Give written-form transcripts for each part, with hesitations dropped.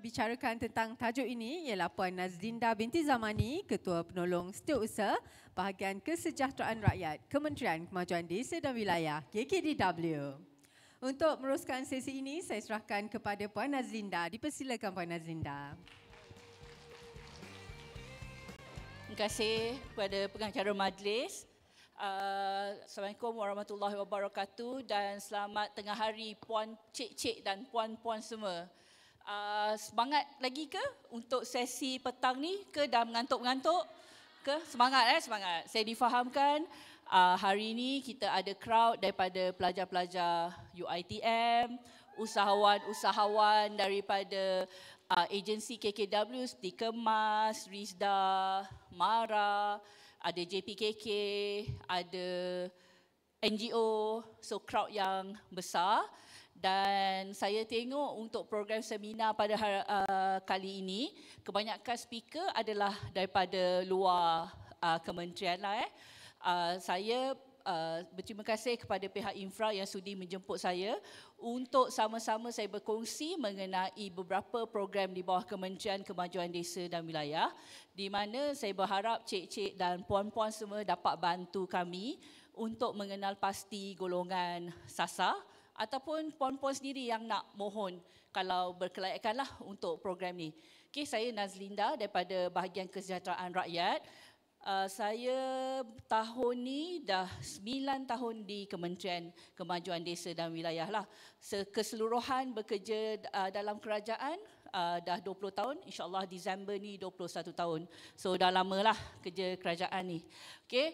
bicarakan tentang tajuk ini ialah Puan Nazlinda binti Zamani, Ketua Penolong Setiausaha Bahagian Kesejahteraan Rakyat, Kementerian Kemajuan Desa dan Wilayah KKDW. Untuk meneruskan sesi ini, saya serahkan kepada Puan Nazlinda. Dipersilakan Puan Nazlinda. Terima kasih kepada pengacara majlis. Assalamualaikum warahmatullahi wabarakatuh dan selamat tengah hari puan cik-cik dan puan-puan semua. Semangat lagi ke untuk sesi petang ni ke dah mengantuk-mengantuk ke? Semangat semangat. Saya difahamkan hari ini kita ada crowd daripada pelajar-pelajar UiTM, usahawan-usahawan daripada agensi KKW seperti Kemas, Rizda, Mara, ada JPKK, ada NGO, so crowd yang besar. Dan saya tengok untuk program seminar pada kali ini, kebanyakan speaker adalah daripada luar kementerian lah. Saya berterima kasih kepada pihak Infra yang sudi menjemput saya untuk sama-sama saya berkongsi mengenai beberapa program di bawah Kementerian Kemajuan Desa dan Wilayah, di mana saya berharap cik-cik dan puan-puan semua dapat bantu kami untuk mengenal pasti golongan SASA ataupun puan-puan sendiri yang nak mohon kalau berkelayakanlah untuk program ni. Okey, saya Nazlinda daripada Bahagian Kesejahteraan Rakyat. Saya tahun ni dah 9 tahun di Kementerian Kemajuan Desa dan Wilayah lah. Keseluruhan bekerja dalam kerajaan dah 20 tahun, insyaAllah Disember ni 21 tahun. So dah lama lah kerja kerajaan ni. Okey,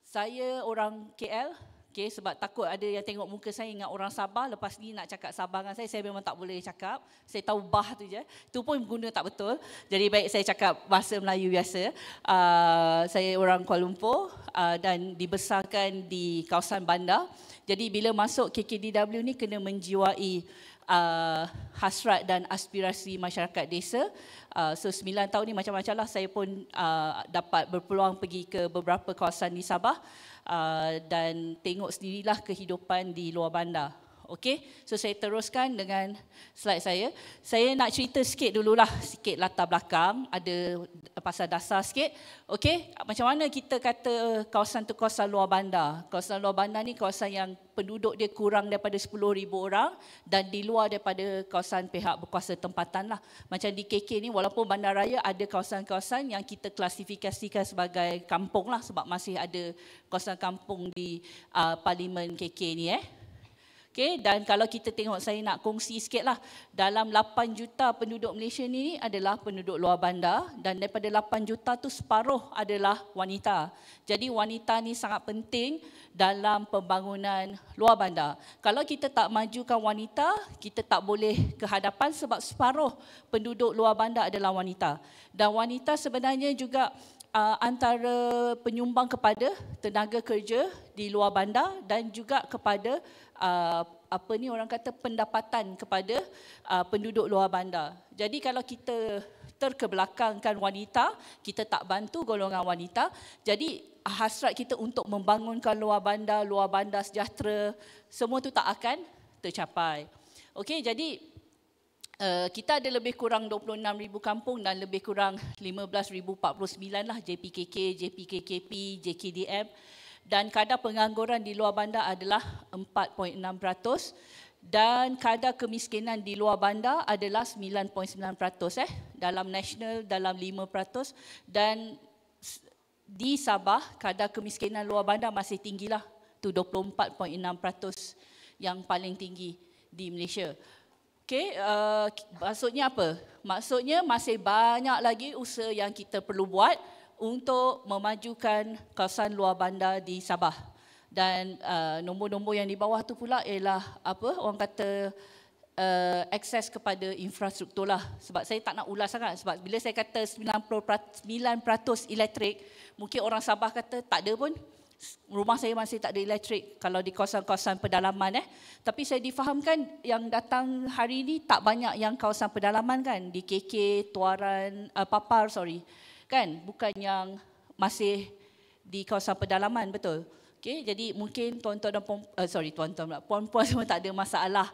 saya orang KL. Okay, sebab takut ada yang tengok muka saya ingat orang Sabah, lepas ni nak cakap Sabah dengan saya memang tak boleh cakap. Saya tahu bah tu je, tu pun guna tak betul. Jadi baik saya cakap bahasa Melayu biasa. Saya orang Kuala Lumpur dan dibesarkan di kawasan bandar. Jadi bila masuk KKDW ni kena menjiwai hasrat dan aspirasi masyarakat desa. So 9 tahun ni macam-macam lah, saya pun dapat berpeluang pergi ke beberapa kawasan di Sabah dan tengok sendirilah kehidupan di luar bandar. Okey, so saya teruskan dengan slide saya. Saya nak cerita sikit dululah, sikit latar belakang, ada pasal dasar sikit. Okey, macam mana kita kata kawasan tu kawasan luar bandar? Kawasan luar bandar ni kawasan yang penduduk dia kurang daripada 10,000 orang dan di luar daripada kawasan pihak berkuasa tempatan lah. Macam di KK ni, walaupun bandaraya ada kawasan-kawasan yang kita klasifikasikan sebagai kampung lah, sebab masih ada kawasan kampung di Parlimen KK ni Okay, dan kalau kita tengok, saya nak kongsi sikit lah, dalam 8 juta penduduk Malaysia ni adalah penduduk luar bandar dan daripada 8 juta tu separuh adalah wanita. Jadi wanita ni sangat penting dalam pembangunan luar bandar. Kalau kita tak majukan wanita, kita tak boleh ke hadapan sebab separuh penduduk luar bandar adalah wanita. Dan wanita sebenarnya juga antara penyumbang kepada tenaga kerja di luar bandar dan juga kepada orang kata pendapatan kepada penduduk luar bandar. Jadi kalau kita terkebelakangkan wanita, kita tak bantu golongan wanita, jadi hasrat kita untuk membangunkan luar bandar sejahtera, semua tu tak akan tercapai. Okey, jadi kita ada lebih kurang 26,000 kampung dan lebih kurang 15,049 lah JPKK, JPKKP, JKDM. Dan kadar pengangguran di luar bandar adalah 4.6% dan kadar kemiskinan di luar bandar adalah 9.9%. Dalam nasional dalam 5% dan di Sabah kadar kemiskinan luar bandar masih tinggilah, tu 24.6% yang paling tinggi di Malaysia. Okey, maksudnya apa? Maksudnya masih banyak lagi usaha yang kita perlu buat untuk memajukan kawasan luar bandar di Sabah. Dan nombor-nombor yang di bawah tu pula ialah orang kata akses kepada infrastruktur lah. Sebab saya tak nak ulas sangat, sebab bila saya kata 9% elektrik, mungkin orang Sabah kata tak ada pun. Rumah saya masih tak ada elektrik kalau di kawasan-kawasan pedalaman Tapi saya difahamkan yang datang hari ini tak banyak yang kawasan pedalaman kan, di KK, Tuaran, Papar kan, bukan yang masih di kawasan pedalaman, betul. Okay, jadi mungkin tuan-tuan dan puan-puan semua tak ada masalah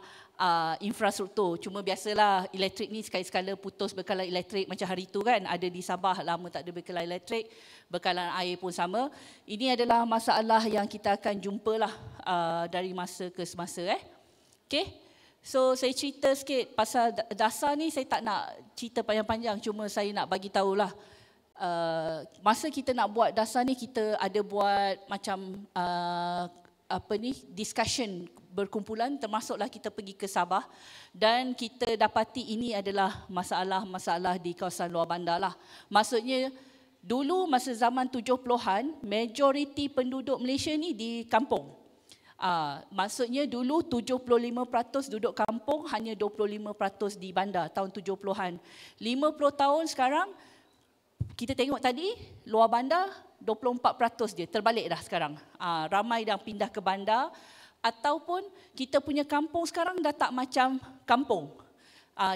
infrastruktur. Cuma biasalah elektrik ni sekali-sekala putus bekalan elektrik macam hari tu kan, ada di Sabah lama tak ada bekalan elektrik, bekalan air pun sama. Ini adalah masalah yang kita akan jumpalah dari masa ke semasa. Okay, so saya cerita sikit pasal dasar ni, saya tak nak cerita panjang-panjang, cuma saya nak bagi tahulah. Masa kita nak buat dasar ni, kita ada buat macam discussion berkumpulan, termasuklah kita pergi ke Sabah dan kita dapati ini adalah masalah-masalah di kawasan luar bandar lah. Maksudnya dulu masa zaman 70-an, majoriti penduduk Malaysia ni di kampung. Maksudnya dulu 75% duduk kampung, hanya 25% di bandar tahun 70-an. 50 tahun sekarang, kita tengok tadi, luar bandar 24% je, terbalik dah sekarang. Ramai dah pindah ke bandar, ataupun kita punya kampung sekarang dah tak macam kampung.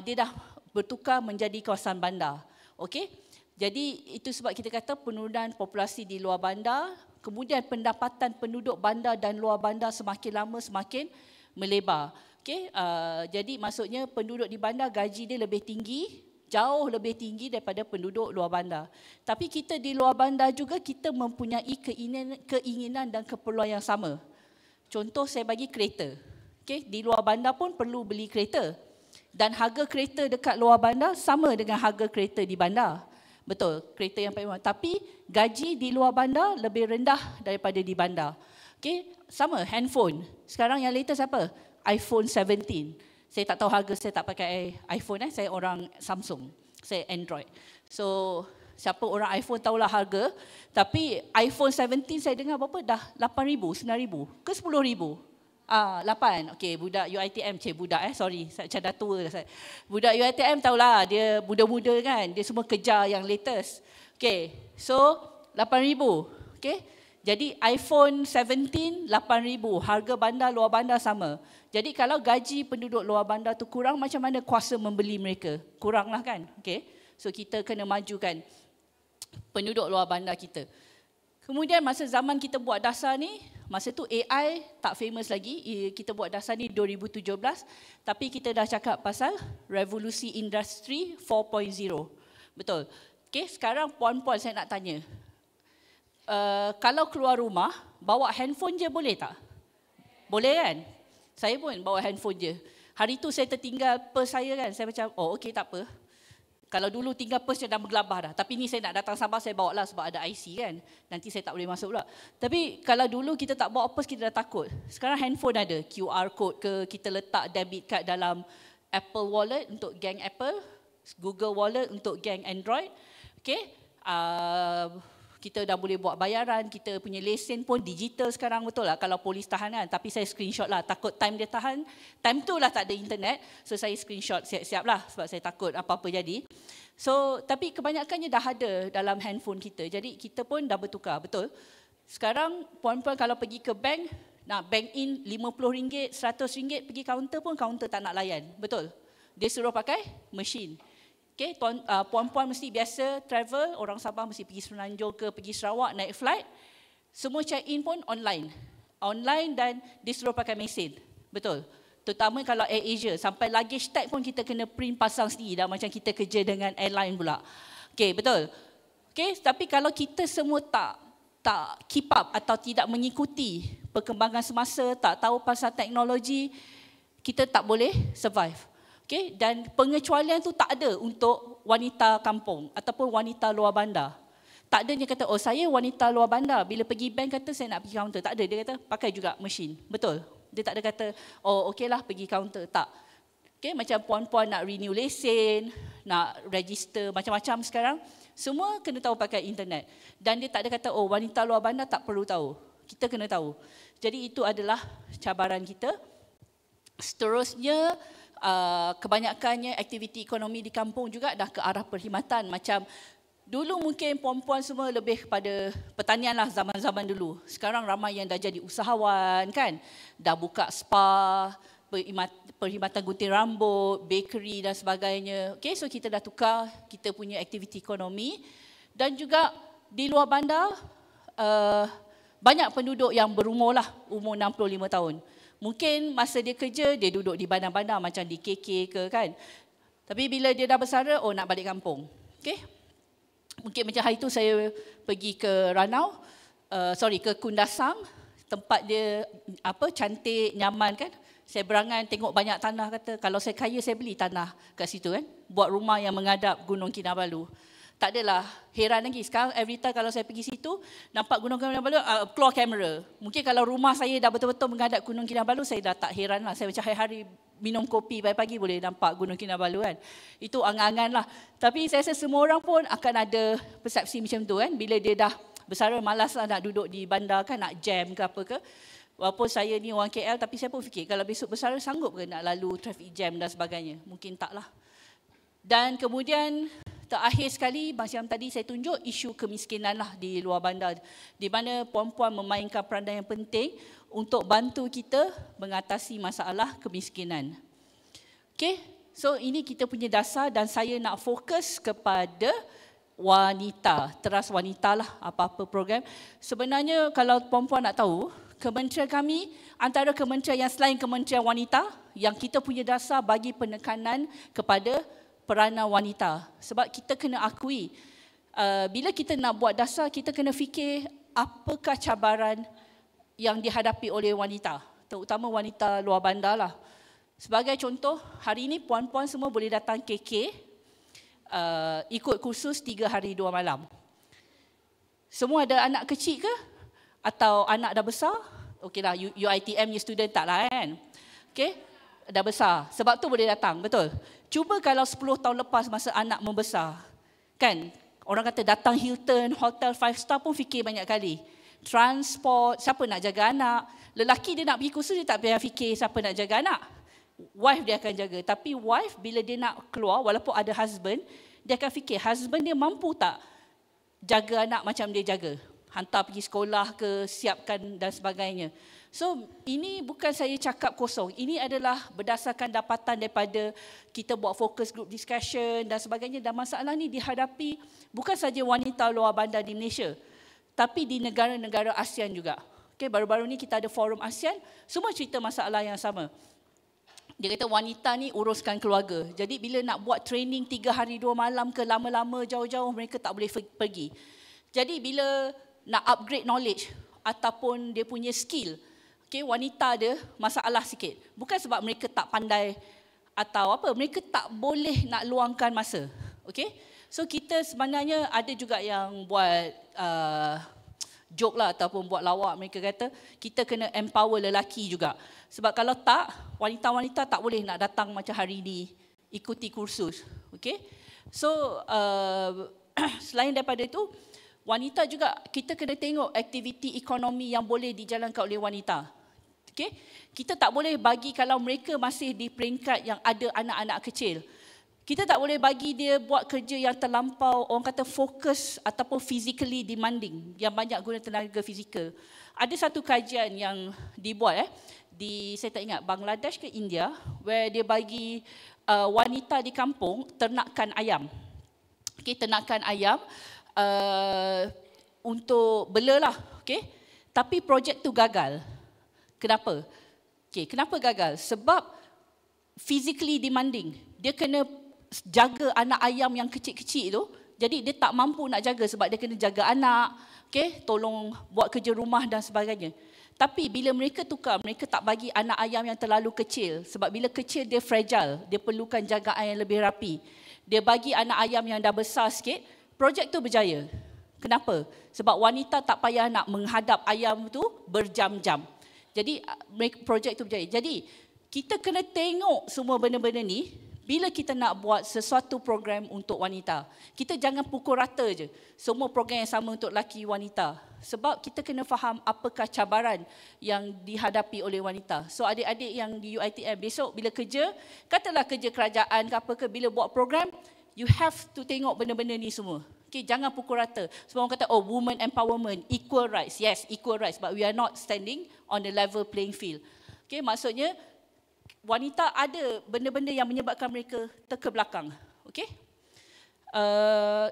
Dia dah bertukar menjadi kawasan bandar. Okey? Jadi itu sebab kita kata penurunan populasi di luar bandar, kemudian pendapatan penduduk bandar dan luar bandar semakin lama semakin melebar. Okey? Jadi maksudnya penduduk di bandar gaji dia lebih tinggi, jauh lebih tinggi daripada penduduk luar bandar. Tapi kita di luar bandar juga kita mempunyai keinginan dan keperluan yang sama. Contoh saya bagi kereta. Okay, di luar bandar pun perlu beli kereta. Dan harga kereta dekat luar bandar sama dengan harga kereta di bandar. Betul, kereta yang paling mahal. Tapi gaji di luar bandar lebih rendah daripada di bandar. Okay, sama handphone. Sekarang yang latest apa? iPhone 17. Saya tak tahu harga, saya tak pakai iPhone, saya orang Samsung, saya Android. So, siapa orang iPhone tahulah harga, tapi iPhone 17 saya dengar berapa dah? 8,000, 9,000 ke 10,000? 8. Okey, budak UiTM, sorry, saya macam dah tua dah saya. Budak UiTM tahulah, dia muda-muda kan, dia semua kejar yang latest. Okey, so 8,000, okey. Jadi iPhone 17, 8,000, harga bandar luar bandar sama. Jadi kalau gaji penduduk luar bandar tu kurang, macam mana kuasa membeli mereka? Kuranglah kan? Okay. So kita kena majukan penduduk luar bandar kita. Kemudian masa zaman kita buat dasar ni, masa tu AI tak famous lagi. Kita buat dasar ni 2017, tapi kita dah cakap pasal revolusi industri 4.0. Betul. Okay, sekarang puan-puan saya nak tanya. Kalau keluar rumah, bawa handphone je boleh tak? Boleh kan? Saya pun bawa handphone je. Hari tu saya tertinggal purse saya kan. Saya macam, oh okey tak apa. Kalau dulu tinggal purse dah bergelabah dah. Tapi ni saya nak datang Sabah, saya bawa lah sebab ada IC kan. Nanti saya tak boleh masuk pula. Tapi kalau dulu kita tak bawa purse, kita dah takut. Sekarang handphone ada. QR code ke, kita letak debit card dalam Apple Wallet untuk geng Apple. Google Wallet untuk geng Android. Okay. Kita dah boleh buat bayaran, kita punya lesen pun digital sekarang, betul lah kalau polis tahan kan. Tapi saya screenshot lah, takut time dia tahan, time tu lah tak ada internet, so saya screenshot siap-siap lah sebab saya takut apa-apa jadi. So, tapi kebanyakannya dah ada dalam handphone kita, jadi kita pun dah bertukar, betul. Sekarang puan-puan kalau pergi ke bank, nak bank in RM50, RM100 pergi kaunter pun kaunter tak nak layan, betul. Dia suruh pakai mesin. Okay, puan-puan mesti biasa travel, orang Sabah mesti pergi Semenanjung ke, pergi Sarawak, naik flight. Semua check-in pun online. Online dan disuruh pakai mesin. Betul. Terutama kalau Air Asia, sampai luggage tag pun kita kena print pasang sendiri dah, macam kita kerja dengan airline pula. Okay, betul. Okay, tapi kalau kita semua tak keep up atau tidak mengikuti perkembangan semasa, tak tahu pasal teknologi, kita tak boleh survive. Okay, dan pengecualian tu tak ada untuk wanita kampung ataupun wanita luar bandar. Tak ada dia kata, oh saya wanita luar bandar, bila pergi bank kata saya nak pergi kaunter. Tak ada, dia kata pakai juga mesin. Betul. Dia tak ada kata, oh okeylah pergi kaunter. Tak. Okay, macam puan-puan nak renew lesen, nak register macam-macam sekarang, semua kena tahu pakai internet. Dan dia tak ada kata, oh wanita luar bandar tak perlu tahu. Kita kena tahu. Jadi itu adalah cabaran kita. Seterusnya, kebanyakannya aktiviti ekonomi di kampung juga dah ke arah perkhidmatan. Macam dulu mungkin puan-puan semua lebih kepada pertanian lah zaman-zaman dulu. Sekarang ramai yang dah jadi usahawan kan. Dah buka spa, perkhidmatan gunting rambut, bakery dan sebagainya. Okay, so kita dah tukar kita punya aktiviti ekonomi. Dan juga di luar bandar, banyak penduduk yang berumur lah, umur 65 tahun. Mungkin masa dia kerja, dia duduk di bandar-bandar macam di KK ke kan. Tapi bila dia dah bersara, nak balik kampung. Okay? Mungkin macam hari tu saya pergi ke Ranau, ke Kundasang, tempat dia cantik, nyaman kan. Saya berangan tengok banyak tanah, kata kalau saya kaya saya beli tanah kat situ kan. Buat rumah yang menghadap Gunung Kinabalu. Tak adalah, heran lagi. Sekarang every time kalau saya pergi situ, nampak Gunung Kinabalu, keluar kamera. Mungkin kalau rumah saya dah betul-betul menghadap Gunung Kinabalu, saya dah tak heran lah. Saya macam hari-hari minum kopi pagi-pagi boleh nampak Gunung Kinabalu kan. Itu angan-angan lah. Tapi saya rasa semua orang pun akan ada persepsi macam tu kan. Bila dia dah bersara, malas lah nak duduk di bandar kan, nak jam ke apa ke. Walaupun saya ni orang KL, tapi saya pun fikir kalau besok bersara sanggup ke nak lalu traffic jam dan sebagainya. Mungkin taklah. Dan kemudian terakhir sekali, macam tadi saya tunjuk isu kemiskinan lah di luar bandar. Di mana puan-puan memainkan peranan yang penting untuk bantu kita mengatasi masalah kemiskinan. Okay, so ini kita punya dasar dan saya nak fokus kepada wanita, teras wanita lah apa-apa program. Sebenarnya kalau puan-puan nak tahu, kementerian kami antara kementerian yang selain kementerian wanita yang kita punya dasar bagi penekanan kepada peranan wanita. Sebab kita kena akui, bila kita nak buat dasar, kita kena fikir apakah cabaran yang dihadapi oleh wanita, terutama wanita luar bandar lah. Sebagai contoh, hari ini puan-puan semua boleh datang KK, ikut kursus 3 hari 2 malam. Semua ada anak kecil ke? Atau anak dah besar? Okeylah, UiTM ni student tak lah kan? Okay, dah besar. Sebab tu boleh datang, betul? Cuba kalau 10 tahun lepas masa anak membesar, kan? Orang kata datang Hilton, hotel 5 star pun fikir banyak kali. Transport, siapa nak jaga anak? Lelaki dia nak pergi kursus, dia tak payah fikir siapa nak jaga anak. Wife dia akan jaga. Tapi wife bila dia nak keluar, walaupun ada husband, dia akan fikir husband dia mampu tak jaga anak macam dia jaga. Hantar pergi sekolah ke, siapkan dan sebagainya. So, ini bukan saya cakap kosong. Ini adalah berdasarkan dapatan daripada kita buat focus group discussion dan sebagainya. Dan masalah ini dihadapi bukan saja wanita luar bandar di Malaysia, tapi di negara-negara ASEAN juga. Okay, baru-baru ni kita ada forum ASEAN, semua cerita masalah yang sama. Dia kata wanita ni uruskan keluarga. Jadi bila nak buat training 3 hari 2 malam ke lama-lama jauh-jauh, mereka tak boleh pergi. Jadi bila nak upgrade knowledge ataupun dia punya skill, okay, wanita ada masalah sikit. Bukan sebab mereka tak pandai atau apa, mereka tak boleh nak luangkan masa. Okay? So kita sebenarnya ada juga yang buat joke lah ataupun buat lawak, mereka kata kita kena empower lelaki juga. Sebab kalau tak, wanita-wanita tak boleh nak datang macam hari ini, ikuti kursus. Okay? So selain daripada itu, wanita juga kita kena tengok aktiviti ekonomi yang boleh dijalankan oleh wanita. Okay? Kita tak boleh bagi kalau mereka masih di peringkat yang ada anak-anak kecil. Kita tak boleh bagi dia buat kerja yang terlampau, orang kata fokus ataupun physically demanding, yang banyak guna tenaga fizikal. Ada satu kajian yang dibuat di, saya tak ingat, Bangladesh ke India, where dia bagi wanita di kampung ternakan ayam. Okay, ternakan ayam untuk bela lah. Okay? Tapi projek tu gagal. Kenapa? Okay, kenapa gagal? Sebab physically demanding. Dia kena jaga anak ayam yang kecil-kecil tu. Jadi dia tak mampu nak jaga sebab dia kena jaga anak, okay, tolong buat kerja rumah dan sebagainya. Tapi bila mereka tukar, mereka tak bagi anak ayam yang terlalu kecil. Sebab bila kecil dia fragile, dia perlukan jagaan yang lebih rapi. Dia bagi anak ayam yang dah besar sikit, projek tu berjaya. Kenapa? Sebab wanita tak payah nak menghadap ayam tu berjam-jam. Jadi projek tu berjaya. Jadi kita kena tengok semua benda-benda ni bila kita nak buat sesuatu program untuk wanita. Kita jangan pukul rata je semua program yang sama untuk lelaki wanita. Sebab kita kena faham apakah cabaran yang dihadapi oleh wanita. So adik-adik yang di UiTM besok bila kerja, katalah kerja kerajaan ke apa ke, bila buat program, you have to tengok benda-benda ni semua. Okay, jangan pukul rata. Sebab orang kata, oh, women empowerment, equal rights. Yes, equal rights, but we are not standing on the level playing field. Okay, maksudnya, wanita ada benda-benda yang menyebabkan mereka terkebelakang. Okay?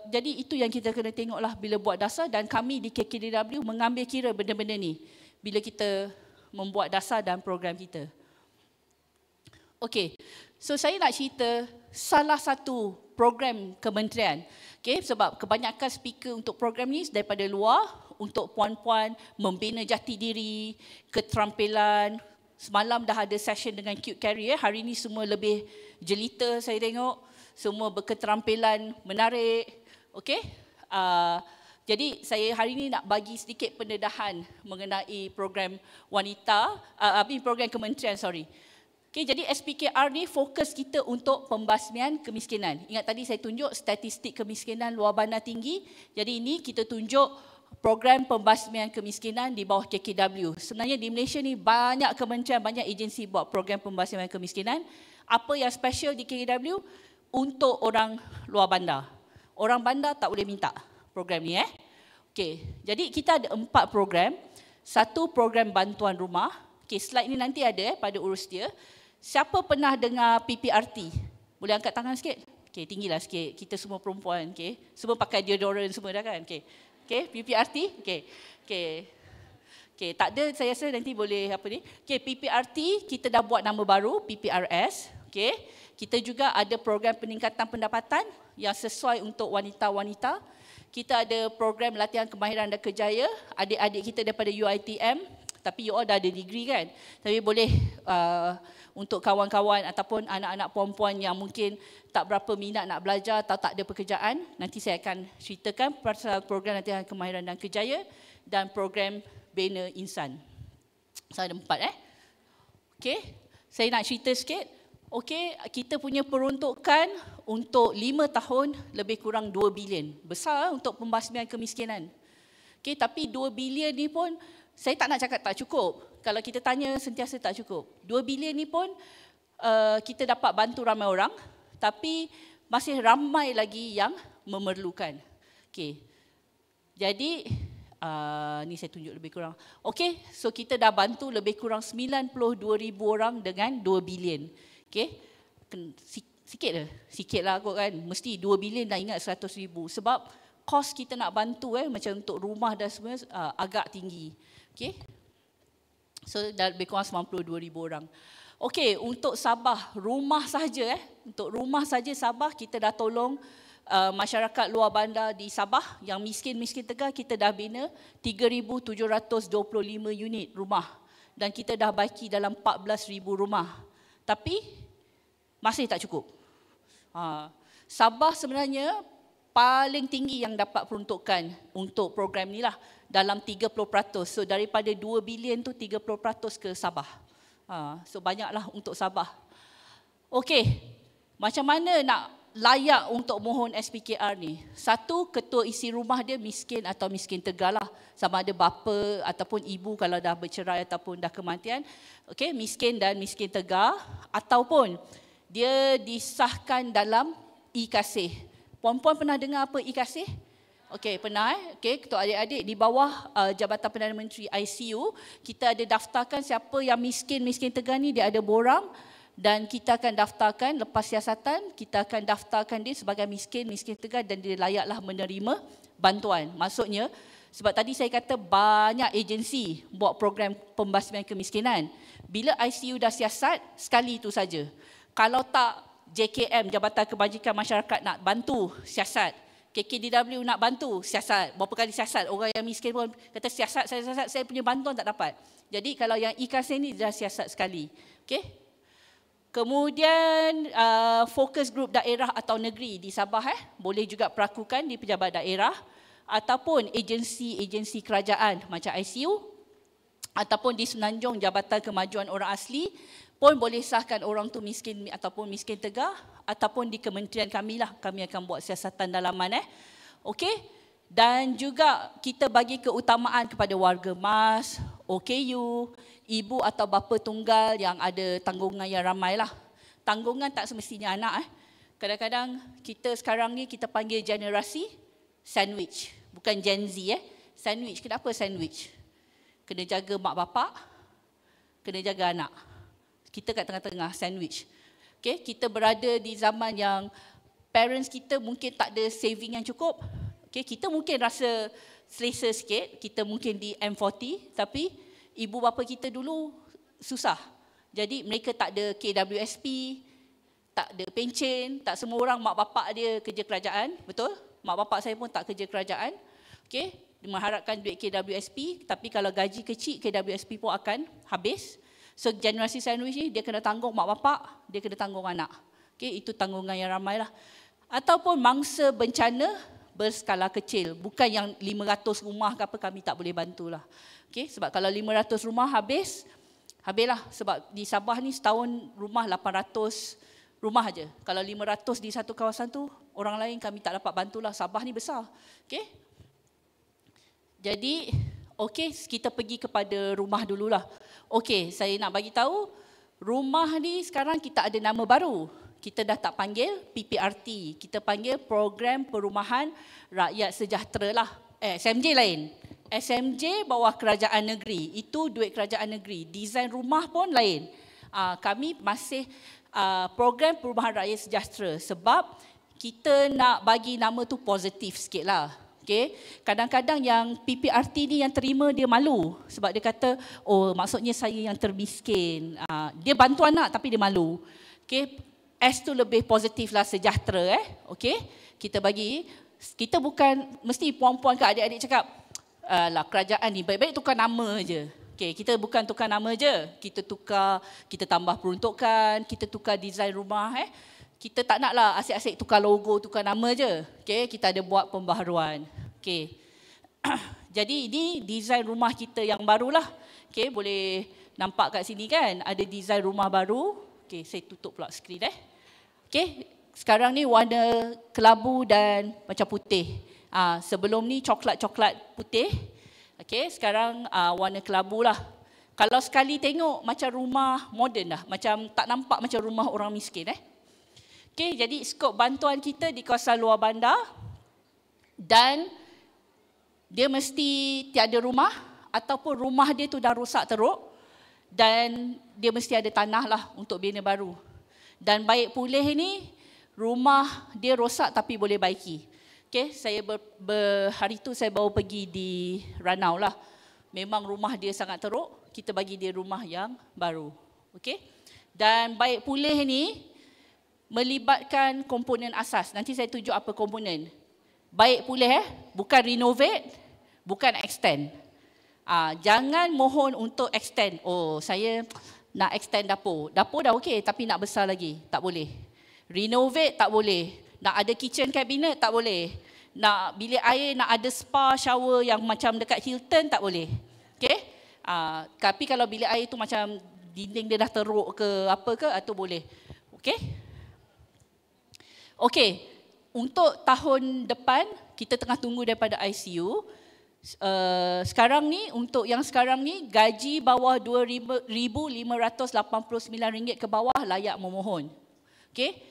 Jadi itu yang kita kena tengoklah bila buat dasar, dan kami di KKDW mengambil kira benda-benda ni bila kita membuat dasar dan program kita. Okey, so saya nak cerita salah satu program kementerian. Okey, sebab kebanyakan speaker untuk program ni daripada luar, untuk puan-puan membina jati diri, keterampilan. Semalam dah ada session dengan Cute Carrier, hari ni semua lebih jelita saya tengok, semua berketerampilan menarik. Okey, jadi saya hari ini nak bagi sedikit pendedahan mengenai program wanita, program kementerian, Okey, jadi SPKR ni fokus kita untuk pembasmian kemiskinan. Ingat tadi saya tunjuk statistik kemiskinan luar bandar tinggi. Jadi ini kita tunjuk program pembasmian kemiskinan di bawah KKW. Sebenarnya di Malaysia ni banyak kementerian, banyak agensi buat program pembasmian kemiskinan. Apa yang special di KKW? Untuk orang luar bandar. Orang bandar tak boleh minta program ni. Okey, jadi kita ada 4 program. Satu program bantuan rumah. Okey, slide ni nanti ada pada urus dia. Siapa pernah dengar PPRT? Boleh angkat tangan sikit? Okey, tinggilah sikit. Kita semua perempuan, okey. Semua pakai deodorant semua dah kan? Okey. Okey, PPRT? Okey. Okey. Okey, tak ada, saya rasa nanti boleh apa ni. Okey, PPRT kita dah buat nama baru, PPRS. Okey. Kita juga ada program peningkatan pendapatan yang sesuai untuk wanita-wanita. Kita ada program latihan kemahiran dan kerjaya, adik-adik kita daripada UiTM, tapi you all dah ada degree kan. Tapi boleh untuk kawan-kawan ataupun anak-anak perempuan yang mungkin tak berapa minat nak belajar atau tak ada pekerjaan, nanti saya akan ceritakan pasal program latihan kemahiran dan kerjaya dan program bina insan. So ada 4 Okey, saya nak cerita sikit. Okey, kita punya peruntukan untuk 5 tahun lebih kurang 2 bilion. Besar untuk pembasmian kemiskinan. Okey, tapi 2 bilion ni pun saya tak nak cakap tak cukup. Kalau kita tanya sentiasa tak cukup. 2 bilion ni pun kita dapat bantu ramai orang, tapi masih ramai lagi yang memerlukan. Okey. Jadi ni saya tunjuk lebih kurang. Okey, so kita dah bantu lebih kurang 92,000 orang dengan 2 bilion. Okey. Sikit lah kot kan. Mesti 2 bilion dah ingat 100,000. Sebab kos kita nak bantu macam untuk rumah dan semua agak tinggi. Okey. So dah lebih kurang 92,000 orang. Okey, untuk Sabah, rumah saja untuk rumah saja Sabah kita dah tolong masyarakat luar bandar di Sabah yang miskin-miskin tegar, kita dah bina 3,725 unit rumah dan kita dah baiki dalam 14,000 rumah. Tapi masih tak cukup. Sabah sebenarnya paling tinggi yang dapat peruntukan untuk program ni lah, dalam 30%. So daripada 2 bilion tu 30% ke Sabah. So banyaklah untuk Sabah. Okey, macam mana nak layak untuk mohon SPKR ni? Satu, ketua isi rumah dia miskin atau miskin tegar lah. Sama ada bapa ataupun ibu kalau dah bercerai ataupun dah kematian. Okey, miskin dan miskin tegar. Ataupun dia disahkan dalam e-kasih. Puan-puan pernah dengar apa e-kasih? Okey, pernah Okey, ketua adik-adik di bawah Jabatan Perdana Menteri ICU, kita ada daftarkan siapa yang miskin tegar ni, dia ada borang dan kita akan daftarkan lepas siasatan, kita akan daftarkan dia sebagai miskin tegar dan dia layaklah menerima bantuan. Maksudnya, sebab tadi saya kata banyak agensi buat program pembasmian kemiskinan. Bila ICU dah siasat, sekali itu saja. Kalau tak JKM, Jabatan Kebajikan Masyarakat nak bantu siasat, KKDW nak bantu siasat, berapa kali siasat, orang yang miskin pun kata siasat, saya punya bantuan tak dapat. Jadi kalau yang e-kasih ni dah siasat sekali. Okey. Kemudian fokus grup daerah atau negeri di Sabah boleh juga perakukan di pejabat daerah ataupun agensi kerajaan macam ICU ataupun di Semenanjung Jabatan Kemajuan Orang Asli pun boleh sahkan orang tu miskin ataupun miskin tegar, ataupun di kementerian kami lah, kami akan buat siasatan dalaman. Okey, dan juga kita bagi keutamaan kepada warga MAS, OKU, ibu atau bapa tunggal yang ada tanggungan yang ramai lah. Tanggungan tak semestinya anak. Kadang-kadang kita sekarang ni kita panggil generasi sandwich, bukan Gen Z. Sandwich, kenapa sandwich? Kena jaga mak bapak, kena jaga anak. Kita kat tengah-tengah, sandwich. Okay, kita berada di zaman yang parents kita mungkin tak ada saving yang cukup. Okay, kita mungkin rasa selesa sikit, kita mungkin di M40, tapi ibu bapa kita dulu susah. Jadi mereka tak ada KWSP, tak ada pencen, tak semua orang mak bapak dia kerja kerajaan, betul? Mak bapak saya pun tak kerja kerajaan. Okay, mengharapkan duit KWSP, tapi kalau gaji kecil, KWSP pun akan habis. So generasi sandwich ni dia kena tanggung mak bapak, dia kena tanggung anak. Okay, itu tanggungan yang ramai lah. Ataupun mangsa bencana berskala kecil, bukan yang 500 rumah ke apa kami tak boleh bantulah. Okay, sebab kalau 500 rumah habislah. Sebab di Sabah ni setahun rumah 800 rumah aja. Kalau 500 di satu kawasan tu, orang lain kami tak dapat bantulah. Sabah ni besar. Okay. Jadi, okay, kita pergi kepada rumah dululah. Okay, saya nak bagi tahu, rumah ni sekarang kita ada nama baru. Kita dah tak panggil PPRT, kita panggil Program Perumahan Rakyat Sejahtera lah. SMJ lain. SMJ bawah kerajaan negeri, itu duit kerajaan negeri. Desain rumah pun lain. Kami masih Program Perumahan Rakyat Sejahtera sebab kita nak bagi nama tu positif sikit lah. Okay. Kadang-kadang yang PPRT ni yang terima dia malu sebab dia kata, oh maksudnya saya yang termiskin. Dia bantu anak tapi dia malu. Okay. S tu lebih positif lah, sejahtera. Okay. Kita bagi, kita bukan mesti puan-puan ke adik-adik cakap, lah kerajaan ni baik-baik tukar nama je. Okay, kita bukan tukar nama je, kita tukar, kita tambah peruntukan, kita tukar desain rumah. Kita tak nak lah asyik-asyik tukar logo, tukar nama je. Okay, kita ada buat pembaharuan. Okay. Jadi ini desain rumah kita yang barulah. Okay, boleh nampak kat sini kan, ada desain rumah baru. Okay, saya tutup pula skrin. Okay, sekarang ni warna kelabu dan macam putih. Sebelum ni coklat-coklat putih. Okay, sekarang warna kelabu lah. Kalau sekali tengok macam rumah moden dah. Macam tak nampak macam rumah orang miskin. Okay, jadi skop bantuan kita di kawasan luar bandar. Dan dia mesti tiada rumah. Ataupun rumah dia tu dah rosak teruk. Dan dia mesti ada tanah lah untuk bina baru. Dan baik pulih ni, rumah dia rosak tapi boleh baiki. Okay, saya hari tu saya baru pergi di Ranau lah. Memang rumah dia sangat teruk, kita bagi dia rumah yang baru. Okay, dan baik pulih ni melibatkan komponen asas. Nanti saya tunjuk apa komponen. Baik pulih bukan renovate, bukan extend. Jangan mohon untuk extend. Oh, saya nak extend dapur. Dapur dah okey tapi nak besar lagi. Tak boleh. Renovate tak boleh. Nak ada kitchen cabinet tak boleh. Nak bilik air, nak ada spa, shower yang macam dekat Hilton tak boleh. Okey? Tapi kalau bilik air tu macam dinding dia dah teruk ke apa ke, itu boleh. Okey? Okey. Untuk tahun depan, kita tengah tunggu daripada ICU. Sekarang ni, untuk yang sekarang ni, gaji bawah RM2,589 ke bawah layak memohon. Okay?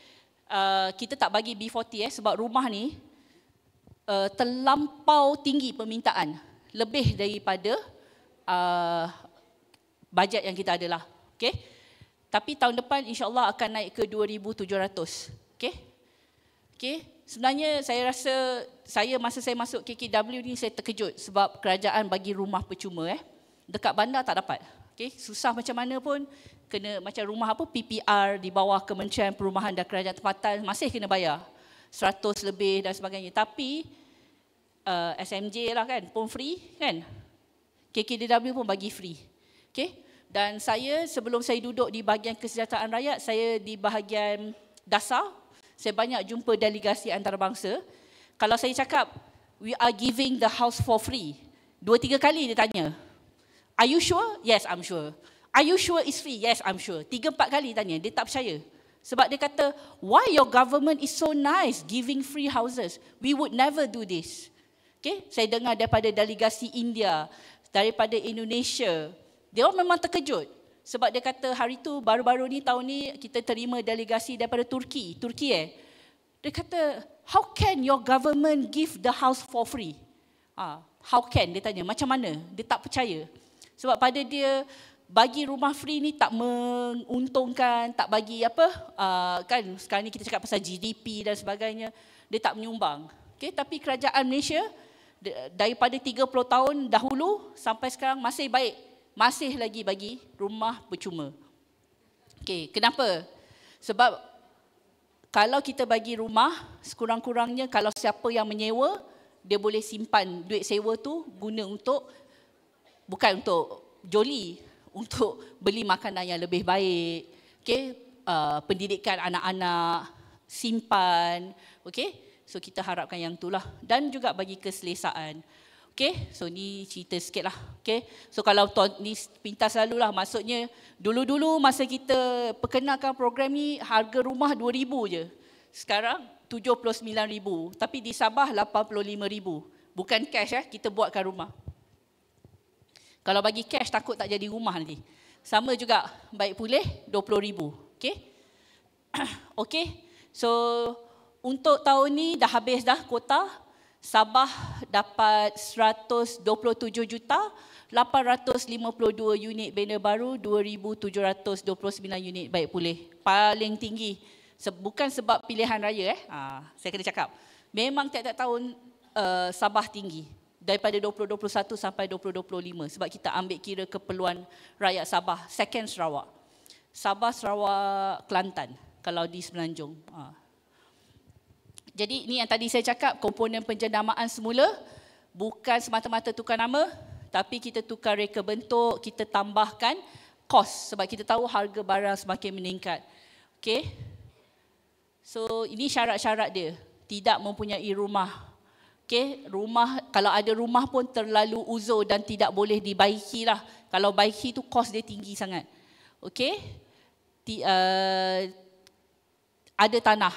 Kita tak bagi B40 sebab rumah ni terlampau tinggi permintaan. Lebih daripada bajet yang kita ada lah. Okay? Tapi tahun depan insyaAllah akan naik ke 2,700. Okay? Okay? Sebenarnya saya rasa, masa saya masuk KKW ni saya terkejut sebab kerajaan bagi rumah percuma. Dekat bandar tak dapat. Okay? Susah macam mana pun, kena macam rumah apa, PPR di bawah Kementerian Perumahan dan Kerajaan Tempatan masih kena bayar. 100 lebih dan sebagainya. Tapi SMJ lah kan, pun free kan. KKDW pun bagi free. Okay? Dan saya, sebelum saya duduk di bahagian kesejahteraan rakyat, saya di bahagian dasar. Saya banyak jumpa delegasi antarabangsa. Kalau saya cakap, we are giving the house for free. 2-3 kali dia tanya. Are you sure? Yes, I'm sure. Are you sure it's free? Yes, I'm sure. 3-4 kali tanya, dia tak percaya. Sebab dia kata, why your government is so nice giving free houses? We would never do this. Okay? Saya dengar daripada delegasi India, daripada Indonesia. Dia orang memang terkejut. Sebab dia kata hari tu, baru-baru ni, tahun ni, kita terima delegasi daripada Turki. Dia kata, how can your government give the house for free? How can? Dia tanya, macam mana? Dia tak percaya. Sebab pada dia, bagi rumah free ni tak menguntungkan, tak bagi apa, kan sekarang ni kita cakap pasal GDP dan sebagainya, dia tak menyumbang. Okay, tapi kerajaan Malaysia daripada 30 tahun dahulu sampai sekarang masih baik, masih lagi bagi rumah percuma. Okay, kenapa? Sebab kalau kita bagi rumah, sekurang-kurangnya kalau siapa yang menyewa, dia boleh simpan duit sewa tu guna untuk, bukan untuk joli, untuk beli makanan yang lebih baik, okay? Pendidikan anak-anak, simpan, okay? So kita harapkan yang itulah, dan juga bagi keselesaan. Okay, so ni cerita sikit lah. Okay, so kalau ni pintas lalu lah, maksudnya dulu-dulu masa kita perkenalkan program ni, harga rumah 2,000 je. Sekarang 79,000, tapi di Sabah 85,000. Bukan cash kita buatkan rumah. Kalau bagi cash takut tak jadi rumah nanti. Sama juga baik pulih 20,000. Okay, okay, so untuk tahun ni dah habis dah kuota. Sabah dapat 127,852 unit banner baru, 2,729 unit baik pulih. Paling tinggi. Bukan sebab pilihan raya saya kena cakap. Memang tiap-tiap tahun Sabah tinggi. Daripada 2021 sampai 2025. Sebab kita ambil kira keperluan rakyat Sabah. Second Sarawak. Sabah, Sarawak, Kelantan. Kalau di Semenanjung. Jadi ini yang tadi saya cakap, komponen penjendamaan semula bukan semata-mata tukar nama, tapi kita tukar reka bentuk, kita tambahkan kos sebab kita tahu harga barang semakin meningkat. Okay. So ini syarat-syarat dia, tidak mempunyai rumah. Okay. Rumah, kalau ada rumah pun terlalu uzur dan tidak boleh dibaiki lah. Kalau baiki tu kos dia tinggi sangat. Okay. Ada tanah.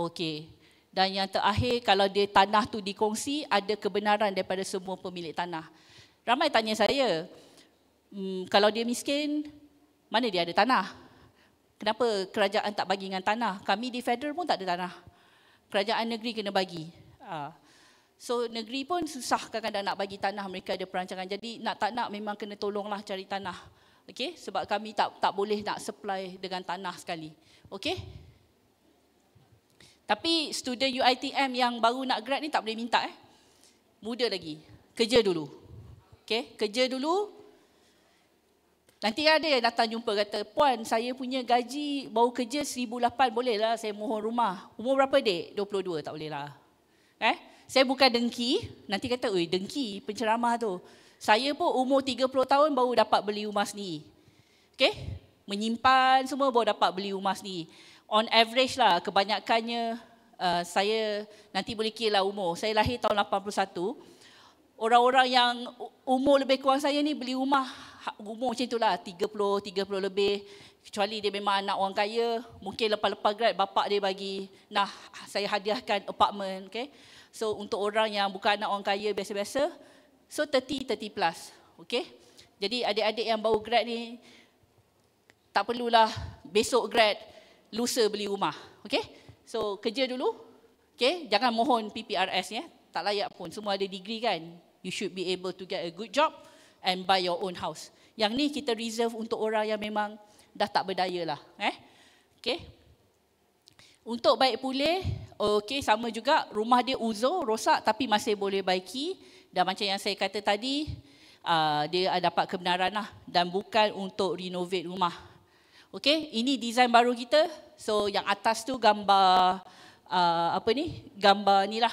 Okay. Dan yang terakhir, kalau dia tanah tu dikongsi, ada kebenaran daripada semua pemilik tanah. Ramai tanya saya, kalau dia miskin, mana dia ada tanah? Kenapa kerajaan tak bagi dengan tanah? Kami di federal pun tak ada tanah. Kerajaan negeri kena bagi. So negeri pun susah kadang-kadang nak bagi tanah, mereka ada perancangan. Jadi nak tak nak memang kena tolonglah cari tanah. Okay? Sebab kami tak boleh nak supply dengan tanah sekali. Okay? Tapi student UiTM yang baru nak grad ni tak boleh minta muda lagi. Kerja dulu. Okay, kerja dulu. Nanti ada yang datang jumpa kata, "Puan, saya punya gaji baru kerja 1,800, boleh lah saya mohon rumah." Umur berapa dek? 22, tak boleh lah. Saya bukan dengki, nanti kata, "Oi, dengki penceramah tu." Saya pun umur 30 tahun baru dapat beli rumah sendiri. Okay? Menyimpan semua baru dapat beli rumah sendiri. On average lah, kebanyakannya saya nanti boleh kira lah umur. Saya lahir tahun 81. Orang-orang yang umur lebih kurang saya ni beli rumah umur macam itulah, 30 lebih. Kecuali dia memang anak orang kaya, mungkin lepas-lepas grad bapak dia bagi, nah saya hadiahkan apartment. Okay? So untuk orang yang bukan anak orang kaya biasa-biasa, so 30 plus. Okay? Jadi adik-adik yang baru grad ni, tak perlulah besok grad, lusa beli rumah. Okay? So kerja dulu. Okay? Jangan mohon PPRS ya. Tak layak pun. Semua ada degree kan. You should be able to get a good job and buy your own house. Yang ni kita reserve untuk orang yang memang dah tak berdaya lah. Okay? Untuk baik pulih, okay, sama juga rumah dia uzur, rosak tapi masih boleh baiki. Dan macam yang saya kata tadi, dia dapat kebenaran lah. Dan bukan untuk renovate rumah. Okay, ini design baru kita. So yang atas tu gambar gambar ni lah,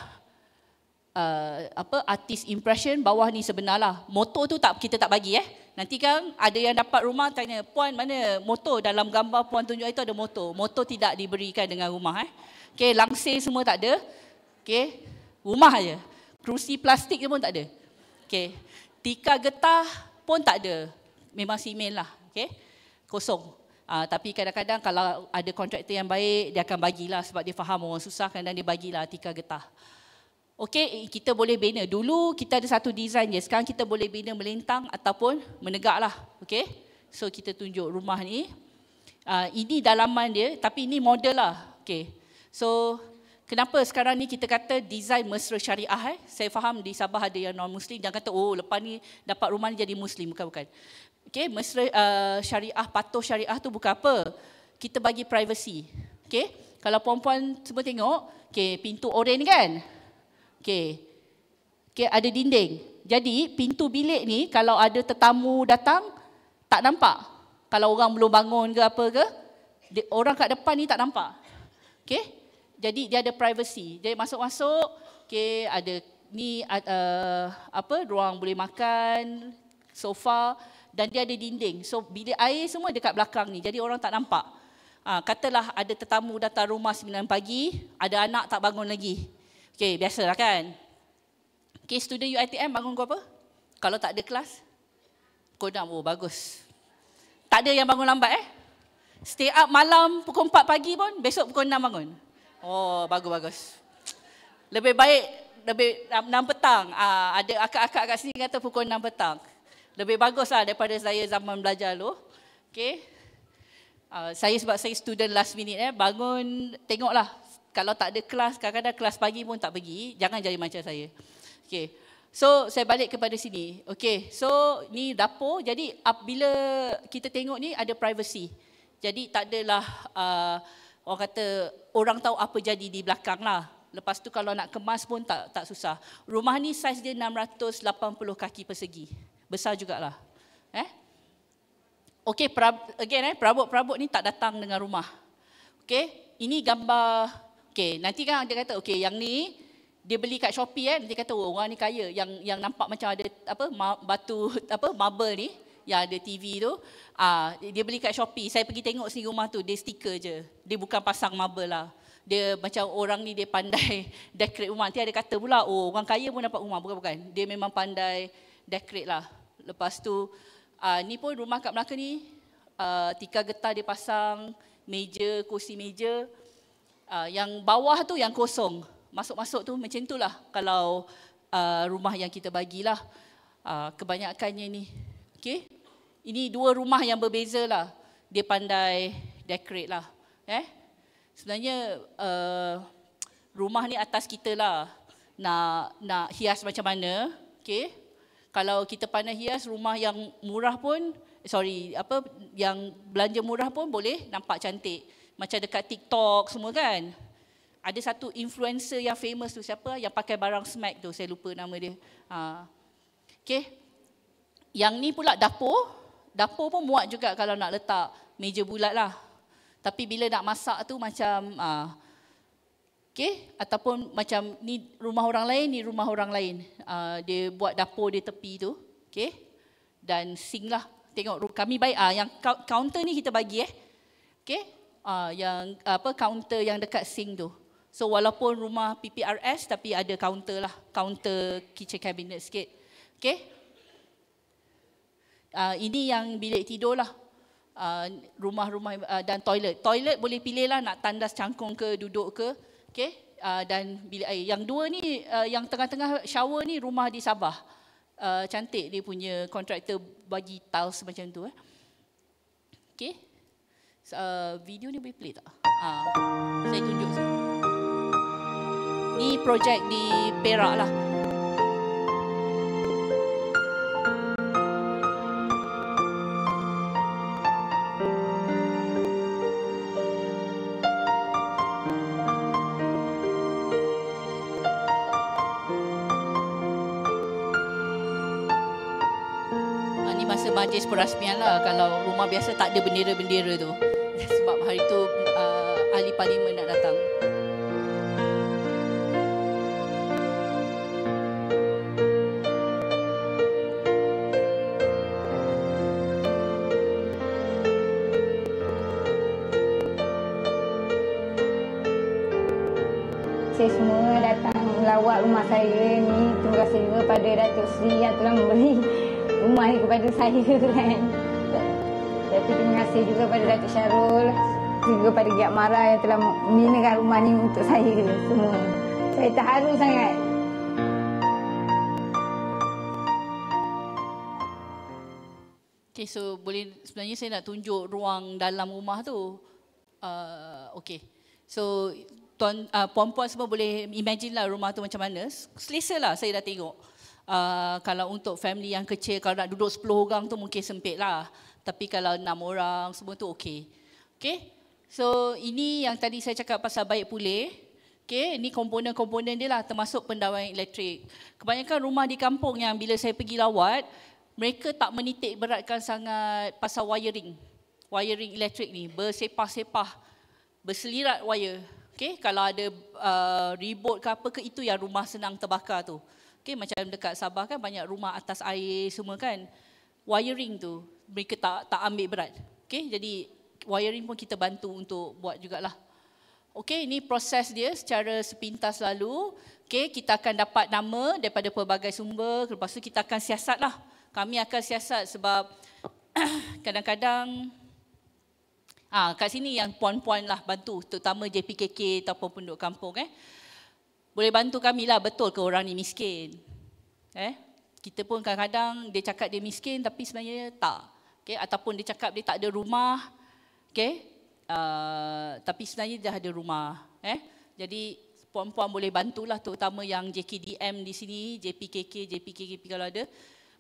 artist impression. Bawah ni sebenar lah. Motor tu kita tak bagi Nanti kan ada yang dapat rumah tanya, "Puan, mana motor? Dalam gambar puan tunjuk itu ada motor." Motor tidak diberikan dengan rumah Okay, langsir semua tak ada. Okay, rumah je. Kerusi plastik pun tak ada. Okay, tikar getah pun tak ada. Memang simen lah. Okay, kosong. Tapi kadang-kadang kalau ada kontraktor yang baik, dia akan bagilah sebab dia faham orang susah, kadang dia bagilah tikar getah. Okey, kita boleh bina. Dulu kita ada satu design je, sekarang kita boleh bina melintang ataupun menegak lah. Okey, so kita tunjuk rumah ni. Ini dalaman dia, tapi ini model lah. Okey, so kenapa sekarang ni kita kata design mesra syariah? Saya faham di Sabah ada yang non-Muslim, jangan kata, "Oh, lepas ni dapat rumah ni jadi Muslim." Bukan. Okay, mesra syariah, patuh syariah tu bukan apa. Kita bagi privacy. Okay, kalau perempuan semua tengok, okay, pintu oren kan? Okay, ada dinding. Jadi pintu bilik ni kalau ada tetamu datang, tak nampak. Kalau orang belum bangun ke apa ke, orang kat depan ni tak nampak. Okay, jadi dia ada privacy. Jadi masuk-masuk, okay, ada ni ruang boleh makan, sofa, dan dia ada dinding. So bilik air semua dekat belakang ni. Jadi orang tak nampak. Katalah ada tetamu datang rumah 9 pagi, ada anak tak bangun lagi. Okey, biasalah kan. Okey, student UiTM bangun pukul apa? Kalau tak ada kelas? Pukul 6. Oh, bagus. Tak ada yang bangun lambat Stay up malam pukul 4 pagi pun, besok pukul 6 bangun. Oh, bagus-bagus. Lebih baik 6 petang. Ada akak-akak kat sini kata pukul 6 petang. Lebih bagus lah daripada saya zaman belajar dulu. Okay. Saya sebab saya student last minute bangun, tengoklah. Kalau tak ada kelas, kadang-kadang kelas pagi pun tak pergi. Jangan jadi macam saya. Okay. So, saya balik kepada sini. Okay. So, ni dapur. Jadi, bila kita tengok ni ada privacy. Jadi, tak adalah orang kata orang tahu apa jadi di belakang lah. Lepas tu kalau nak kemas pun tak susah. Rumah ni saiz dia 680 kaki persegi. Besar jugalah. Okey, perabot-perabot ni tak datang dengan rumah. Okey, ini gambar. Okey, nanti kan dia kata okey, yang ni dia beli kat Shopee nanti kata oh, orang ni kaya. Yang nampak macam ada batu marble ni, yang ada TV tu, dia beli kat Shopee. Saya pergi tengok sini rumah tu, dia stiker je. Dia bukan pasang marble lah. Dia macam orang ni dia pandai decorate rumah. Nanti ada kata pula, oh orang kaya pun dapat rumah. Bukan. Dia memang pandai decorate lah. Lepas tu, ni pun rumah kat belakang ni, tikar getah dia pasang, meja, kursi meja. Yang bawah tu yang kosong. Masuk-masuk tu macam tu lah kalau rumah yang kita bagilah. Kebanyakannya ni. Okay? Ini dua rumah yang berbeza lah. Dia pandai decorate lah. Sebenarnya rumah ni atas kita lah. Nak hias macam mana. Okay? Kalau kita pandai hias rumah yang murah pun, yang belanja murah pun boleh nampak cantik. Macam dekat TikTok semua kan. Ada satu influencer yang famous tu, siapa? Yang pakai barang Smack tu, saya lupa nama dia. Okay. Yang ni pula dapur. Dapur pun muat juga kalau nak letak meja bulat lah. Tapi bila nak masak tu macam, okay, ataupun macam ni rumah orang lain, ni rumah orang lain. Dia buat dapur di tepi tu, okay. Dan sink lah. Tengok kami baik, yang kaunter ni kita bagi okay. Yang kaunter yang dekat sink tu. So walaupun rumah PPRS tapi ada kaunter lah, kaunter kitchen cabinet sikit, okay. Ini yang bilik tidur lah. Rumah-rumah dan toilet. Toilet boleh pilih lah nak tandas cangkung ke duduk ke, okay. Dan bilik air. Yang dua ni, yang tengah-tengah shower ni rumah di Sabah. Cantik dia punya kontraktor bagi tiles macam tu. Okay. Video ni boleh play tak? Saya tunjuk sini. Ni projek di Perak lah. Majlis perasmian lah. Kalau rumah biasa tak ada bendera-bendera tu. Sebab hari tu ahli parlimen nak datang. Saya semua datang melawat rumah saya ni. Terima kasih juga pada Datuk Seri yang telah memberi rumah ni kepada saya kan. Tapi terima kasih juga pada Datuk Syarul, juga pada Giat Mara yang telah membinakan rumah ni untuk saya semua. Saya terharu sangat. Okay, so sebenarnya saya nak tunjuk ruang dalam rumah tu. Okay, so puan-puan semua boleh imagine lah rumah tu macam mana. Selesa lah saya dah tengok. Kalau untuk family yang kecil, kalau nak duduk 10 orang tu mungkin sempit lah. Tapi kalau 6 orang semua tu okey. Okey? So ini yang tadi saya cakap pasal baik pulih. Okey, ini komponen-komponen dia lah, termasuk pendawaian elektrik. Kebanyakan rumah di kampung yang bila saya pergi lawat, mereka tak menitik beratkan sangat pasal wiring. Wiring elektrik ni bersepah-sepah, berselirat wire. Okay, kalau ada ribut ke apa ke, itu yang rumah senang terbakar tu. Okay, macam dekat Sabah kan banyak rumah atas air semua kan. Wiring tu mereka tak ambil berat. Okay, jadi wiring pun kita bantu untuk buat jugalah. Okay, ini proses dia secara sepintas lalu. Okay, kita akan dapat nama daripada pelbagai sumber. Lepas tu kita akan siasat lah. Kami akan siasat sebab kadang-kadang kat sini yang puan-puan lah bantu, terutama JPKK ataupun penduduk kampung. Boleh bantu kami lah, betul ke orang ni miskin? Kita pun kadang-kadang dia cakap dia miskin tapi sebenarnya tak. Ataupun dia cakap dia tak ada rumah, tapi sebenarnya dah ada rumah. Jadi puan-puan boleh bantulah, terutama yang JKDM di sini, JPKK kalau ada,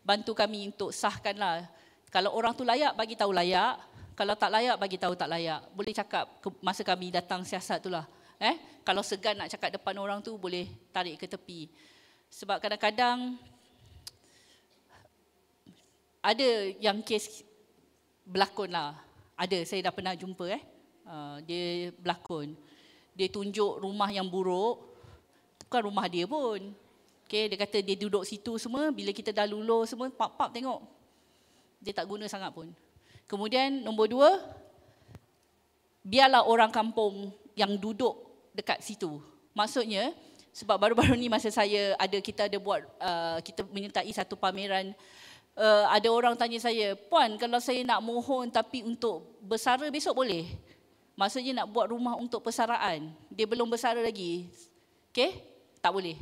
bantu kami untuk sahkanlah. Kalau orang tu layak, bagi tahu layak. Kalau tak layak, bagi tahu tak layak. Boleh cakap masa kami datang siasat tu lah. Kalau segan nak cakap depan orang tu, boleh tarik ke tepi. Sebab kadang-kadang ada yang kes berlakon lah. Ada, saya dah pernah jumpa. Dia berlakon. Dia tunjuk rumah yang buruk. Bukan rumah dia pun. Dia kata dia duduk situ semua. Bila kita dah lulur semua, pap-pap tengok. Dia tak guna sangat pun. Kemudian nombor 2, biarlah orang kampung yang duduk dekat situ. Maksudnya, sebab baru-baru ni masa kita ada buat, kita menyertai satu pameran, ada orang tanya saya, puan kalau saya nak mohon tapi untuk bersara besok boleh? Maksudnya nak buat rumah untuk persaraan. Dia belum bersara lagi. Tak boleh.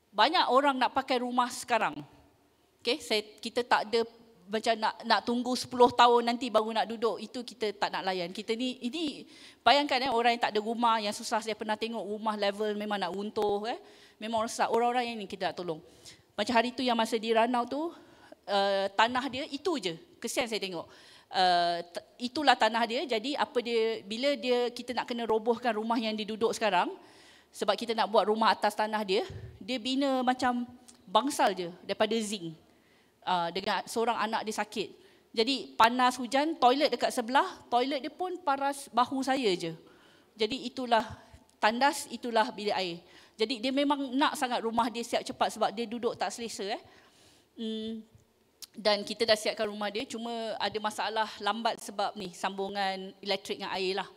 Banyak orang nak pakai rumah sekarang. Kita tak ada macam nak tunggu 10 tahun nanti baru nak duduk, itu kita tak nak layan. Kita ini bayangkan orang yang tak ada rumah, yang susah, saya pernah tengok rumah level memang nak runtuh, memang rosak. Orang-orang yang ni kita nak tolong. Macam hari tu yang masa di Ranau tu, tanah dia itu je, kesian saya tengok. Itulah tanah dia, jadi bila kita nak kena robohkan rumah yang diduduk sekarang, sebab kita nak buat rumah atas tanah dia bina macam bangsal je daripada zinc. Dengan seorang anak dia sakit. Jadi panas hujan, toilet dekat sebelah, toilet dia pun paras bahu saya je. Jadi itulah tandas, itulah bilik air. Jadi dia memang nak sangat rumah dia siap cepat sebab dia duduk tak selesa. Dan kita dah siapkan rumah dia, cuma ada masalah lambat sebab ni sambungan elektrik dengan air lah.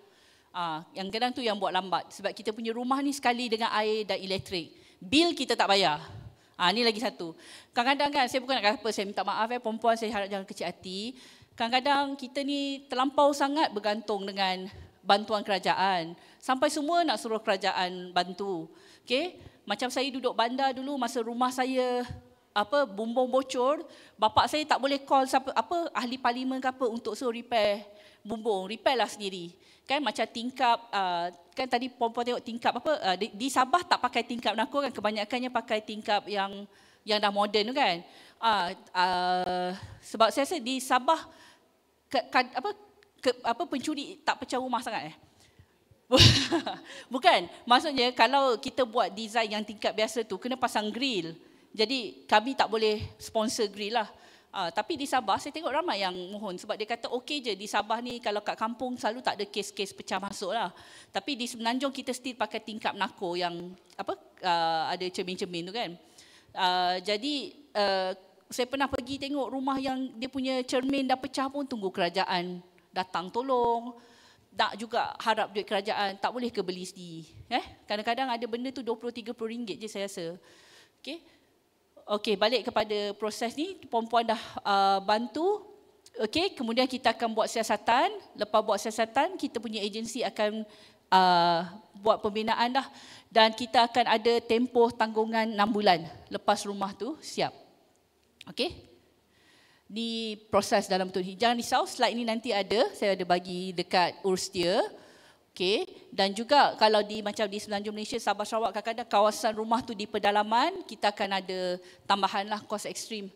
Yang kadang tu yang buat lambat. Sebab kita punya rumah ni sekali dengan air dan elektrik. Bil kita tak bayar. Ni lagi satu. Kadang-kadang kan, saya bukan nak kata apa, saya minta maaf perempuan, saya harap jangan kecil hati. Kadang-kadang kita ni terlampau sangat bergantung dengan bantuan kerajaan. Sampai semua nak suruh kerajaan bantu. Macam saya duduk bandar dulu, masa rumah saya bumbung bocor, bapak saya tak boleh call ahli parlimen ke apa untuk suruh repair bumbung, repair lah sendiri. Macam tingkap, kan tadi perempuan tengok tingkap di Sabah tak pakai tingkap nakul kan, kebanyakannya pakai tingkap yang dah moden tu kan. Sebab saya rasa di Sabah pencuri tak pecah rumah sangat. Bukan, maksudnya kalau kita buat design yang tingkap biasa tu kena pasang grill. Jadi kami tak boleh sponsor grill lah. Tapi di Sabah saya tengok ramai yang mohon sebab dia kata okey je di Sabah ni, kalau kat kampung selalu tak ada kes-kes pecah masuk lah. Tapi di Semenanjung kita still pakai tingkap nako yang ada cermin-cermin tu kan. Jadi saya pernah pergi tengok rumah yang dia punya cermin dah pecah pun tunggu kerajaan datang tolong. Tak juga harap duit kerajaan, tak boleh ke beli sendiri. Kadang-kadang ada benda tu RM20-30 je saya rasa. Okey, balik kepada proses ni, perempuan dah bantu. Okey, kemudian kita akan buat siasatan. Lepas buat siasatan, kita punya agensi akan buat pembinaan dah. Dan kita akan ada tempoh tanggungan 6 bulan lepas rumah tu siap. Okey. Ni proses dalam betul. Jangan risau, slide ni nanti ada. Saya ada bagi dekat Urstia. Okay. Dan juga kalau macam di Semenanjung Malaysia, Sabah Sarawak, kadang-kadang kawasan rumah tu di pedalaman, kita akan ada tambahan lah kos ekstrim.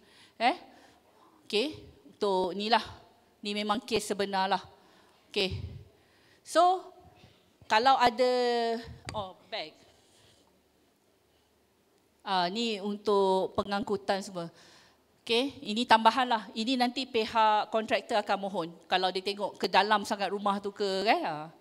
Okay. Untuk ni lah. Ni memang kes sebenar lah. Okay. So, kalau ada, bag. Ni untuk pengangkutan semua. Okay, ini tambahan lah. Ini nanti pihak kontraktor akan mohon. Kalau dia tengok ke dalam sangat rumah tu ke kan.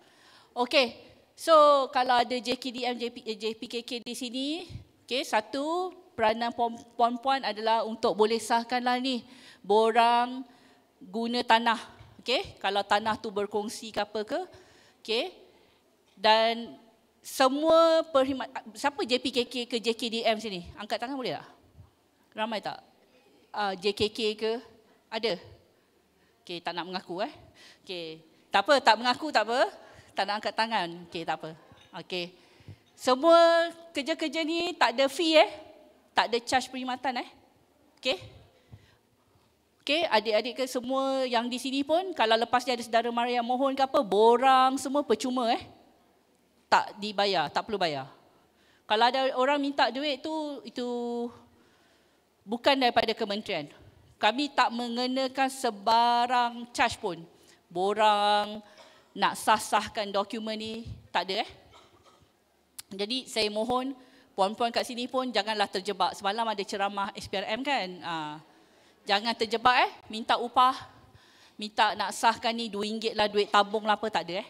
Okay, so kalau ada JKDM, JPKK di sini, okay, satu peranan puan-puan adalah untuk boleh sahkanlah ni borang guna tanah. Okay, kalau tanah tu berkongsi ke apa ke. Okay, dan semua perkhidmatan, siapa JPKK ke JKDM sini? Angkat tangan boleh tak? Ramai tak? JKK ke? Ada? Okay, tak nak mengaku Okay, tak apa, tak mengaku tak apa. Tak nak angkat tangan. Okay, tak apa. Okay. Semua kerja-kerja ni tak ada fee tak ada charge perkhidmatan Okay. Okay, adik-adik ke semua yang di sini pun, kalau lepas ni ada saudara mara yang mohon ke apa, borang semua percuma tak dibayar, tak perlu bayar. Kalau ada orang minta duit tu, itu bukan daripada kementerian. Kami tak mengenakan sebarang charge pun. Borang nak sah-sahkan dokumen ni, tak ada Jadi saya mohon, puan-puan kat sini pun janganlah terjebak. Semalam ada ceramah SPRM kan. Jangan terjebak minta upah, minta nak sahkan ni RM2 lah, duit tabung lah apa, tak ada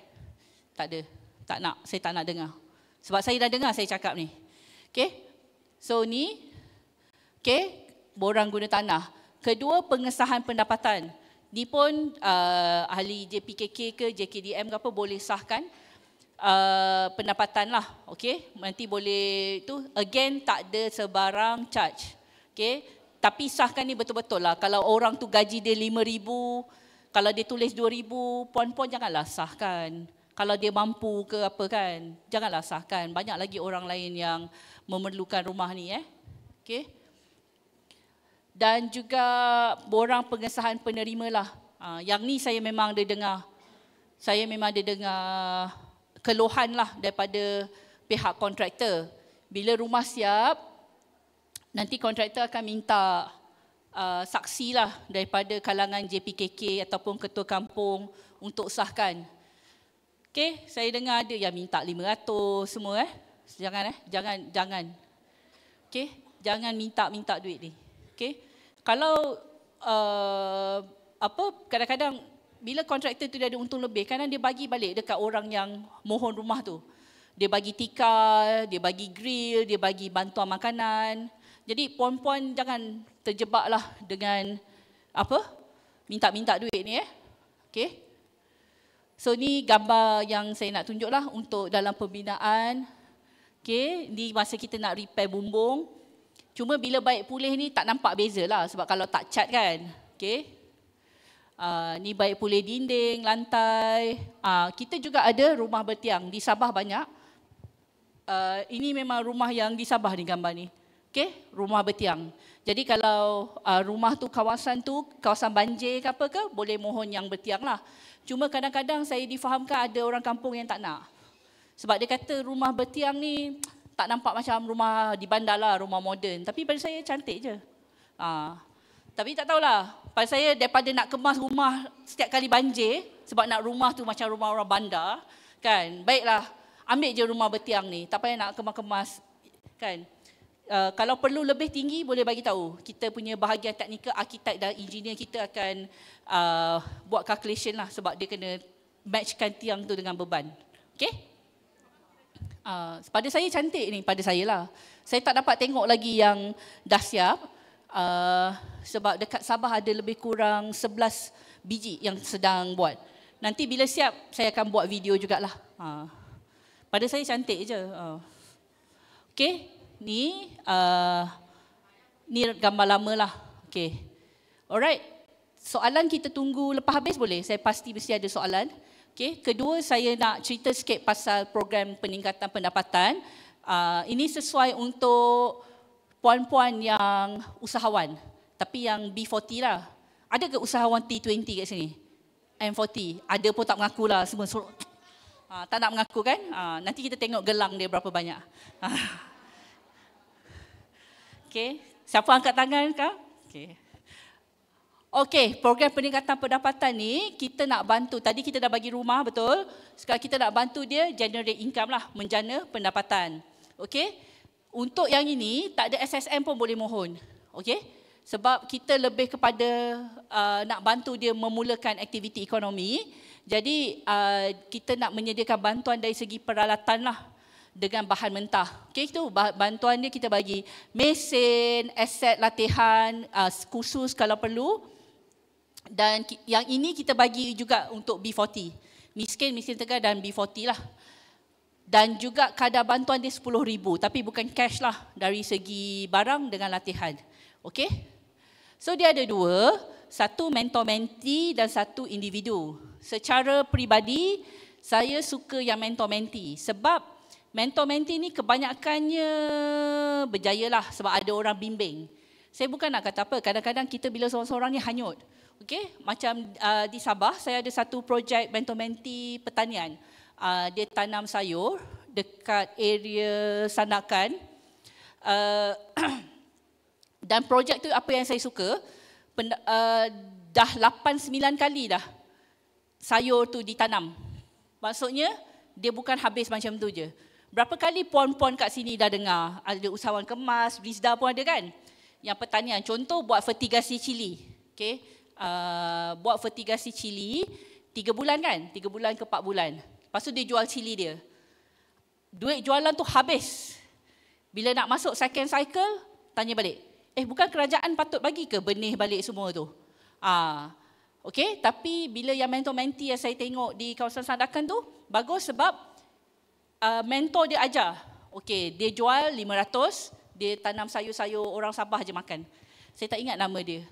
Tak ada. Tak nak, saya tak nak dengar. Sebab saya dah dengar saya cakap ni. Okay. So ni, okay, borang guna tanah. Kedua, pengesahan pendapatan. Ni pun ahli JPKK ke JKDM ke apa boleh sahkan pendapatan lah. Okay. Nanti boleh tu, again tak ada sebarang charge. Okay. Tapi sahkan ni betul-betul lah. Kalau orang tu gaji dia RM5,000, kalau dia tulis RM2,000, puan-puan janganlah sahkan. Kalau dia mampu ke apa kan, janganlah sahkan. Banyak lagi orang lain yang memerlukan rumah ni Okay. Dan juga borang pengesahan penerima lah. Yang ni saya memang ada dengar. Saya memang ada dengar keluhan lah daripada pihak kontraktor. Bila rumah siap, nanti kontraktor akan minta saksi lah daripada kalangan JPKK ataupun ketua kampung untuk sahkan. Okay, saya dengar ada yang minta 500 semua Jangan. Okay, jangan minta duit ni. Okay, kalau kadang-kadang bila kontraktor tu dia ada untung lebih, kadang dia bagi balik dekat orang yang mohon rumah tu. Dia bagi tikar, dia bagi grill, dia bagi bantuan makanan. Jadi puan-puan jangan terjebaklah dengan minta-minta duit ni Okay. So ni gambar yang saya nak tunjuklah untuk dalam pembinaan. Okay, ni masa kita nak repair bumbung. Cuma bila baik pulih ni tak nampak beza lah sebab kalau tak cat kan. Okay. Ni baik pulih dinding, lantai. Kita juga ada rumah bertiang. Di Sabah banyak. Ini memang rumah yang di Sabah ni gambar ni. Okay, rumah bertiang. Jadi kalau rumah tu kawasan banjir ke apa ke, boleh mohon yang bertiang lah. Cuma kadang-kadang saya difahamkan ada orang kampung yang tak nak. Sebab dia kata rumah bertiang ni tak nampak macam rumah di bandar lah, rumah moden. Tapi pada saya cantik je. Tapi tak tahulah. Pada saya daripada nak kemas rumah setiap kali banjir, sebab nak rumah tu macam rumah orang bandar, kan, baiklah ambil je rumah bertiang ni. Tak payah nak kemas-kemas, kan. Kalau perlu lebih tinggi boleh bagi tahu. Kita punya bahagian teknikal, arkitek dan engineer kita akan buat calculation lah sebab dia kena matchkan tiang tu dengan beban. Okay? Pada saya cantik ni, pada saya lah. Saya tak dapat tengok lagi yang dah siap sebab dekat Sabah ada lebih kurang 11 biji yang sedang buat. Nanti bila siap saya akan buat video jugalah. Pada saya cantik je. Okay? Ni gambar lama lah. Okay. Alright. Soalan kita tunggu lepas habis boleh? Saya pasti mesti ada soalan. Okay. Kedua, saya nak cerita sikit pasal program peningkatan pendapatan. Ini sesuai untuk puan-puan yang usahawan. Tapi yang B40 lah. Ada ke usahawan T20 kat sini? M40? Ada pun tak mengaku lah. Semua suruh. Tak nak mengaku kan? Nanti kita tengok gelang dia berapa banyak. Okey, siapa angkat tangan kah? Okey, program peningkatan pendapatan ni kita nak bantu. Tadi kita dah bagi rumah, betul? Sekarang kita nak bantu dia generate income lah, menjana pendapatan. Okey? Untuk yang ini tak ada SSM pun boleh mohon. Okey? Sebab kita lebih kepada nak bantu dia memulakan aktiviti ekonomi. Jadi kita nak menyediakan bantuan dari segi peralatan lah dengan bahan mentah. Okey, itu bantuan dia kita bagi mesin, aset latihan, kursus kalau perlu. Dan yang ini kita bagi juga untuk B40. Miskin tegar dan B40 lah. Dan juga kadar bantuan dia RM10,000 tapi bukan cash lah, dari segi barang dengan latihan. Okey? So dia ada dua, satu mentor-mentee dan satu individu. Secara peribadi saya suka yang mentor-mentee sebab mentor-mentee ni kebanyakannya berjaya lah sebab ada orang bimbing. Saya bukan nak kata apa, kadang-kadang kita bila seorang-seorang ni hanyut. Okey, macam di Sabah saya ada satu projek mentor-mentee pertanian. Dia tanam sayur dekat area Sandakan. Dan projek tu apa yang saya suka, dah 8-9 kali dah sayur tu ditanam. Maksudnya dia bukan habis macam tu je. Berapa kali puan-puan kat sini dah dengar, ada usahawan kemas, Rizda pun ada kan? Yang pertanian, contoh buat fertigasi cili. Okey, buat fertigasi cili 3 bulan kan? 3 bulan ke 4 bulan. Lepas tu dia jual cili dia. Duit jualan tu habis. Bila nak masuk second cycle, tanya balik. Bukan kerajaan patut bagi ke benih balik semua tu? Okey, tapi bila yang mentor-mentee yang saya tengok di kawasan Sandakan tu, bagus sebab mentor dia ajar. Okey, dia jual 500, dia tanam sayur-sayur orang Sabah je makan. Saya tak ingat nama dia.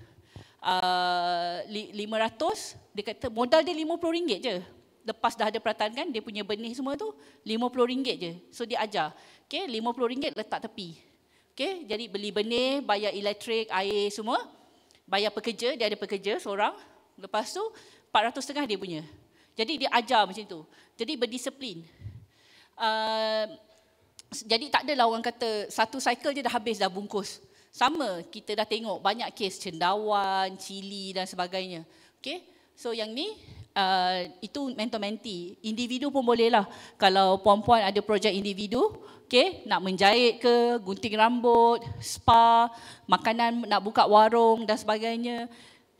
500, dia kata modal dia RM50 je. Lepas dah ada peralatan kan, dia punya benih semua tu RM50 je. So dia ajar. Okey, RM50 letak tepi. Okey, jadi beli benih, bayar elektrik, air semua. Bayar pekerja, dia ada pekerja seorang. Lepas tu 450 dia punya. Jadi dia ajar macam tu. Jadi berdisiplin. Jadi tak adalah orang kata satu cycle je dah habis dah bungkus. Sama, kita dah tengok banyak kes cendawan, cili dan sebagainya. Okey, so yang ni itu mentor-mentee. Individu pun boleh lah. Kalau puan-puan ada projek individu, okey, nak menjahit ke, gunting rambut, spa, makanan, nak buka warung dan sebagainya.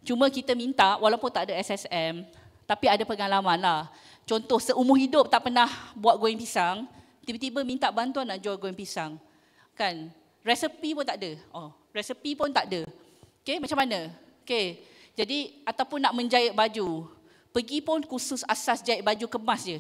Cuma kita minta, walaupun tak ada SSM, tapi ada pengalaman lah. Contoh, seumur hidup tak pernah buat goreng pisang, tiba-tiba minta bantuan nak jual goreng pisang. Kan? Resepi pun tak ada. Resepi pun tak ada. Okey, macam mana? Okey. Jadi ataupun nak menjahit baju, pergi pun kursus asas jahit baju kemas je.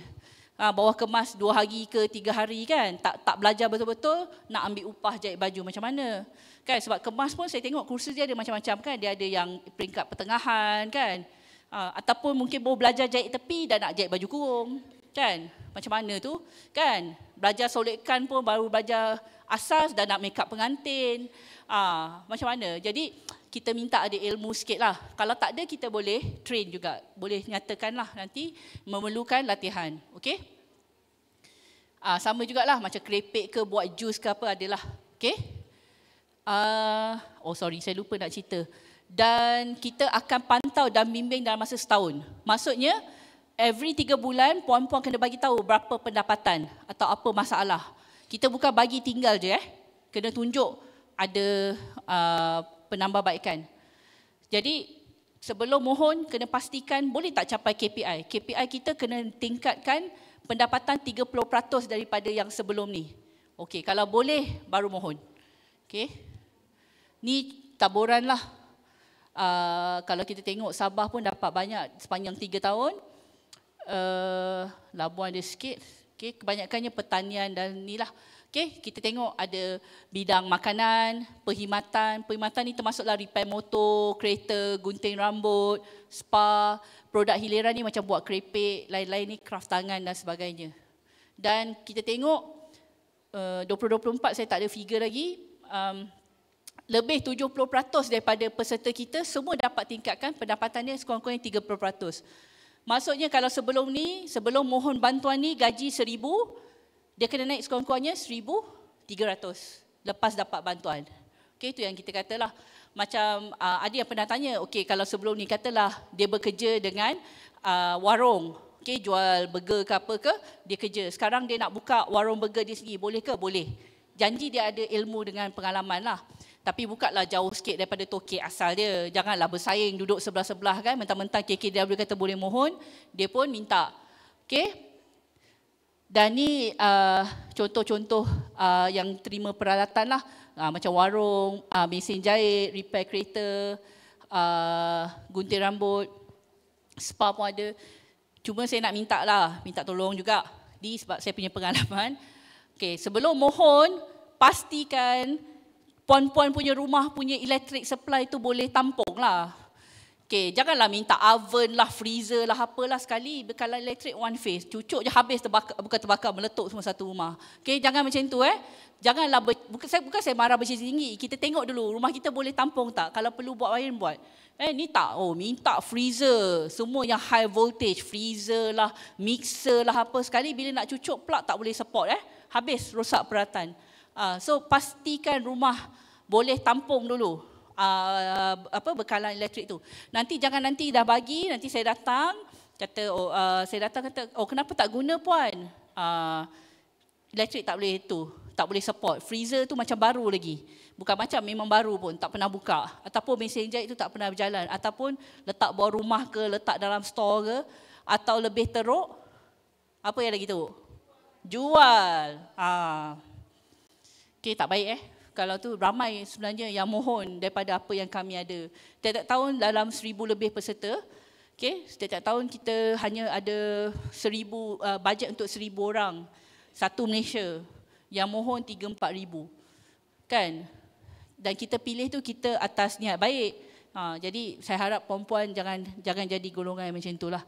Bawah kemas 2 hari ke 3 hari kan. Tak belajar betul-betul nak ambil upah jahit baju macam mana. Kan sebab kemas pun saya tengok kursus dia ada macam-macam kan. Dia ada yang peringkat pertengahan kan. Ataupun mungkin baru belajar jahit tepi dan nak jahit baju kurung. Kan? Macam mana tu? Kan? Belajar solekkan pun baru belajar asas dan nak make up pengantin. Macam mana? Jadi kita minta ada ilmu sikit lah. Kalau tak ada kita boleh train juga. Boleh nyatakan lah nanti memerlukan latihan. Okey? Sama jugalah macam kerepek ke buat jus ke apa adalah. Okey? Sorry saya lupa nak cerita. Dan kita akan pantau dan bimbing dalam masa setahun. Maksudnya every 3 bulan puan-puan kena bagi tahu berapa pendapatan atau apa masalah. Kita bukan bagi tinggal je kena tunjuk ada penambahbaikan. Jadi sebelum mohon kena pastikan boleh tak capai KPI. KPI kita kena tingkatkan pendapatan 30% daripada yang sebelum ni. Okey, kalau boleh baru mohon. Okey. Ni taburan lah. Kalau kita tengok Sabah pun dapat banyak sepanjang 3 tahun. Labuan ada sikit. Okay, kebanyakannya pertanian dan inilah. Okay, kita tengok ada bidang makanan, perkhidmatan. Perkhidmatan ni termasuklah repair motor, kereta, gunting rambut, spa. Produk hiliran ni macam buat kerepek, lain-lain ni craft tangan dan sebagainya. Dan kita tengok 2024 saya tak ada figure lagi. Lebih 70% daripada peserta kita semua dapat tingkatkan pendapatannya sekurang-kurangnya 30%. Maksudnya kalau sebelum ni, sebelum mohon bantuan ni gaji 1,000, dia kena naik sekurang-kurangnya 1,300 lepas dapat bantuan. Okey, itu yang kita katalah. Macam ada yang pernah tanya, okey kalau sebelum ni katalah dia bekerja dengan warung, okey jual burger ke apa ke, dia kerja. Sekarang dia nak buka warung burger dia sendiri, boleh ke? Boleh. Janji dia ada ilmu dengan pengalaman lah. Tapi bukalah jauh sikit daripada tokek asal dia. Janganlah bersaing duduk sebelah-sebelah kan. Mentang-mentang KKDW kata boleh mohon, dia pun minta. Okey. Dan ni contoh-contoh yang terima peralatan lah. Macam warung, mesin jahit, repair kereta, gunting rambut, spa pun ada. Cuma saya nak minta tolong juga. Sebab saya punya pengalaman. Okey, sebelum mohon, pastikan puan-puan punya rumah punya electric supply tu boleh tampung lah. Okey, janganlah minta oven lah, freezer lah, apalah sekali. Bekalan elektrik one phase. Cucuk je habis terbakar, bukan terbakar, meletup semua satu rumah. Okey, jangan macam tu Janganlah, bukan saya marah bercakap tinggi. Kita tengok dulu, rumah kita boleh tampung tak? Kalau perlu buat wiring buat. Ni tak, minta freezer. Semua yang high voltage, freezer lah, mixer lah, apa sekali. Bila nak cucuk plug tak boleh support. Habis, rosak peralatan. So pastikan rumah boleh tampung dulu bekalan elektrik tu. Nanti jangan nanti dah bagi, nanti saya datang kata kenapa tak guna puan? Elektrik tak boleh tak boleh support. Freezer tu macam baru lagi. Bukan macam, memang baru pun, tak pernah buka. Ataupun mesin jahit tu tak pernah berjalan. Ataupun letak bawah rumah ke, letak dalam store ke. Atau lebih teruk, apa yang lagi tu? Jual. Okey, tak baik Kalau tu ramai sebenarnya yang mohon daripada apa yang kami ada. Setiap tahun dalam 1,000 lebih peserta. Okey, setiap tahun kita hanya ada 1,000 bajet untuk 1,000 orang. Satu Malaysia yang mohon 3-4 ribu. Kan? Dan kita pilih tu kita atas niat baik. Jadi saya harap perempuan jangan jadi golongan macam itulah.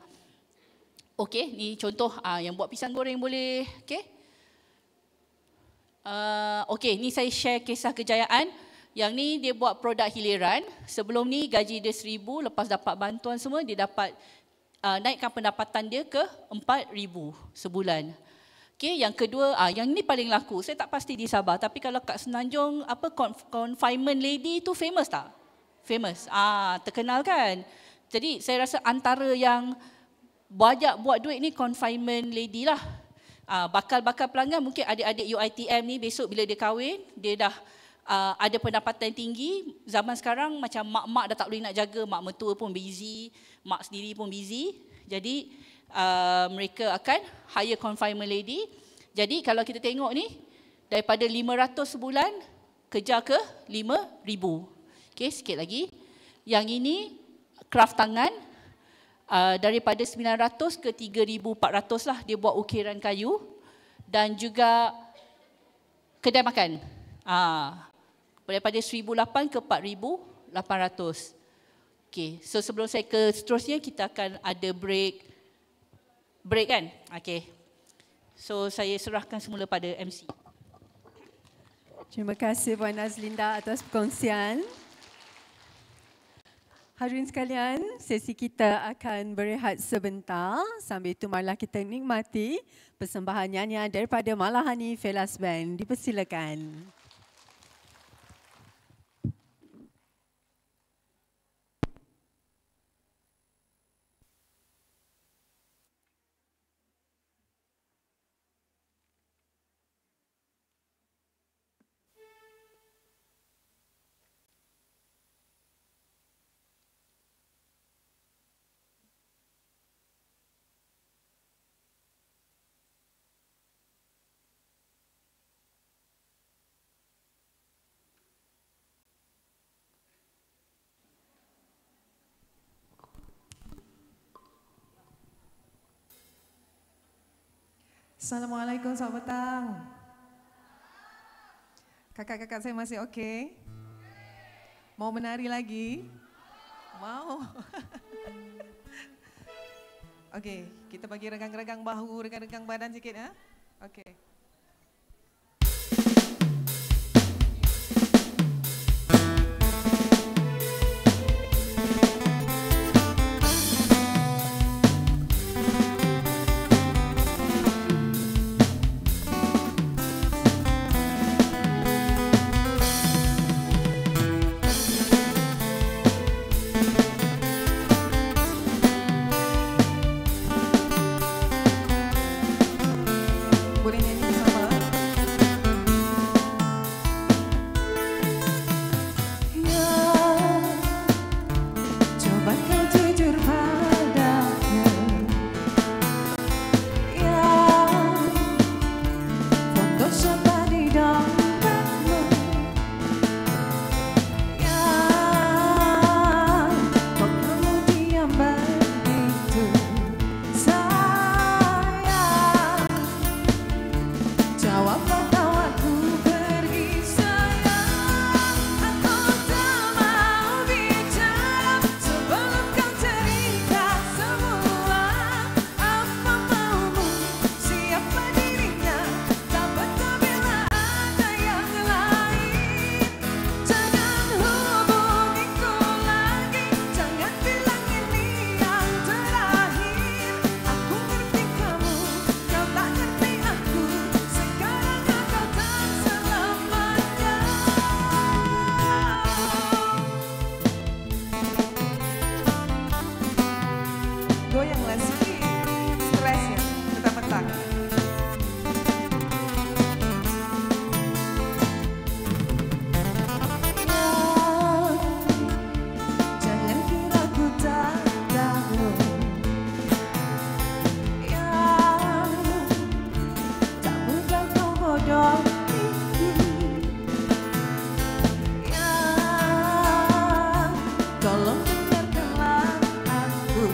Okey, ni contoh yang buat pisang goreng boleh. Okey. Okey, ni saya share kisah kejayaan. Yang ni dia buat produk hiliran. Sebelum ni gaji dia 1,000, lepas dapat bantuan semua dia dapat naikkan pendapatan dia ke 4,000 sebulan. Okey, yang kedua, yang ni paling laku. Saya tak pasti di Sabah, tapi kalau kat Semenanjung confinement lady tu famous tak? Famous. Terkenal kan? Jadi saya rasa antara yang banyak buat duit ni confinement lady lah. Bakal-bakal pelanggan mungkin adik-adik UiTM ni besok bila dia kahwin, dia dah ada pendapatan tinggi. Zaman sekarang macam mak-mak dah tak boleh nak jaga, mak mertua pun busy, mak sendiri pun busy. Jadi mereka akan hire confinement lady. Jadi kalau kita tengok ni, daripada 500 sebulan, kejar ke 5,000. Okey, sikit lagi. Yang ini craft tangan, daripada 900 ke 3,400 lah dia buat ukiran kayu. Dan juga kedai makan. Daripada 1,008 ke 4,800. Okey, so sebelum saya ke seterusnya, kita akan ada break kan? Okey. So saya serahkan semula pada MC. Terima kasih Puan Nazlinda atas perkongsian. Hadirin sekalian, sesi kita akan berehat sebentar. Sambil itu marilah kita nikmati persembahan nyanyian daripada Malahani Felas Band. Dipersilakan. Assalamualaikum, selamat petang. Kakak-kakak saya masih okey? Mau menari lagi? Mau? Okey, kita bagi regang-regang bahu, regang-regang badan sikit ya. Okey. boleh nyanyi bersama. Goyanglah sedikit, stresnya petang-petang. Jangan kira ku tak tahu, tak mudah kau bodoh ini. Tolong dengarkanlah aku.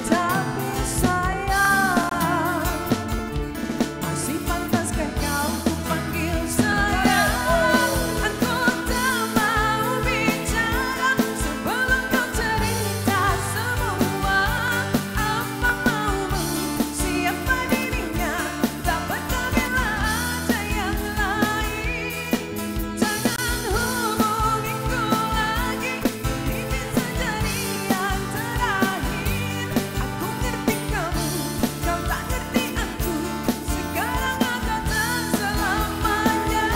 Tapi sayang, masih pantaskah kau ku panggil sayang? Aku tak mau bicara sebelum kau cerita semua. Apa maumu, siapa dirinya, tak betah bila ada yang lain. Jangan hubungiku lagi, ini bisa jadi yang terakhir. Aku ngerti kamu, kau tak ngerti aku. Sekarang atau tak selamanya.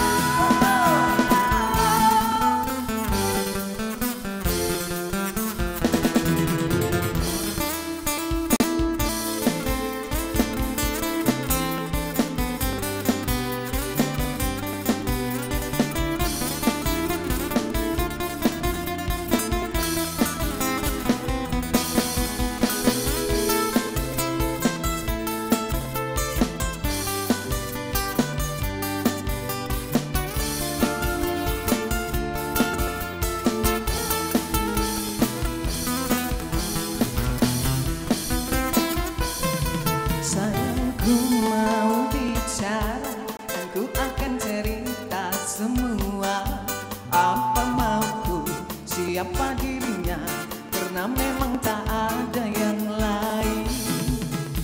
Sayangku mau bicara, aku akan cerita semua. Apa mauku, siapa dirinya, karena memang tak ada yang lain.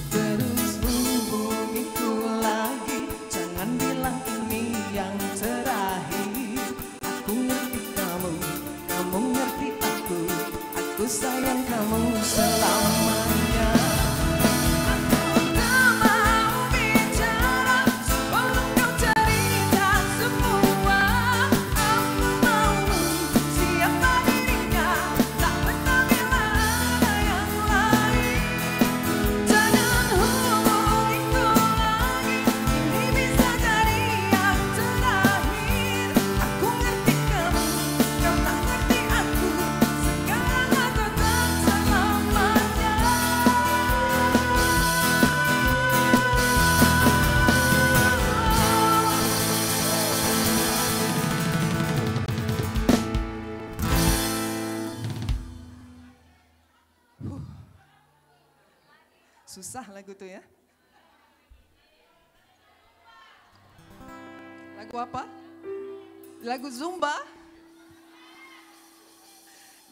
Terus hubungiku lagi, jangan bilang ini yang terakhir. Aku ngerti kamu, kamu ngerti aku sayang kamu selamanya. Susah lagu tu ya. Lagu apa? Lagu Zumba?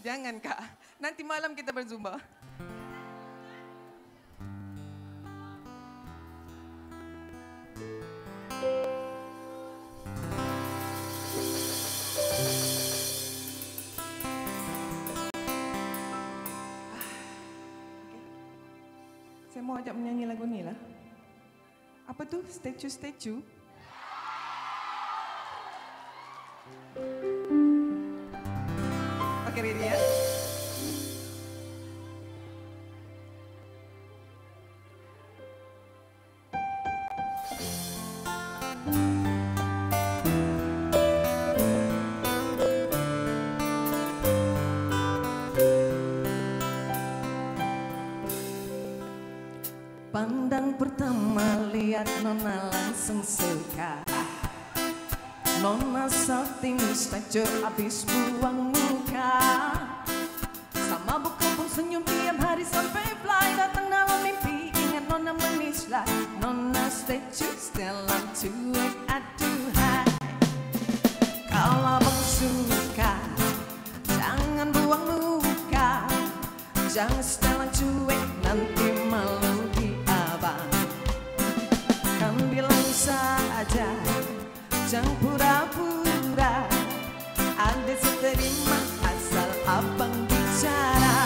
Jangan Kak, nanti malam kita berzumba. Saya mau ajak menyanyi lagu ni lah. Apa tu? Statue. Oke, ready ya? Nona langsung suka. Nona salting saja habis buang muka. Sama buku pun senyum tiap hari sampai fly. Datang dalam mimpi ingat Nona mengislah. Nona statue setelan cuek aduhai. Kalau abang suka jangan buang muka. Jangan setelan cuek nanti malu di abang. Kan bilang saja jangan pura-pura. Ada seterima asal abang bicara.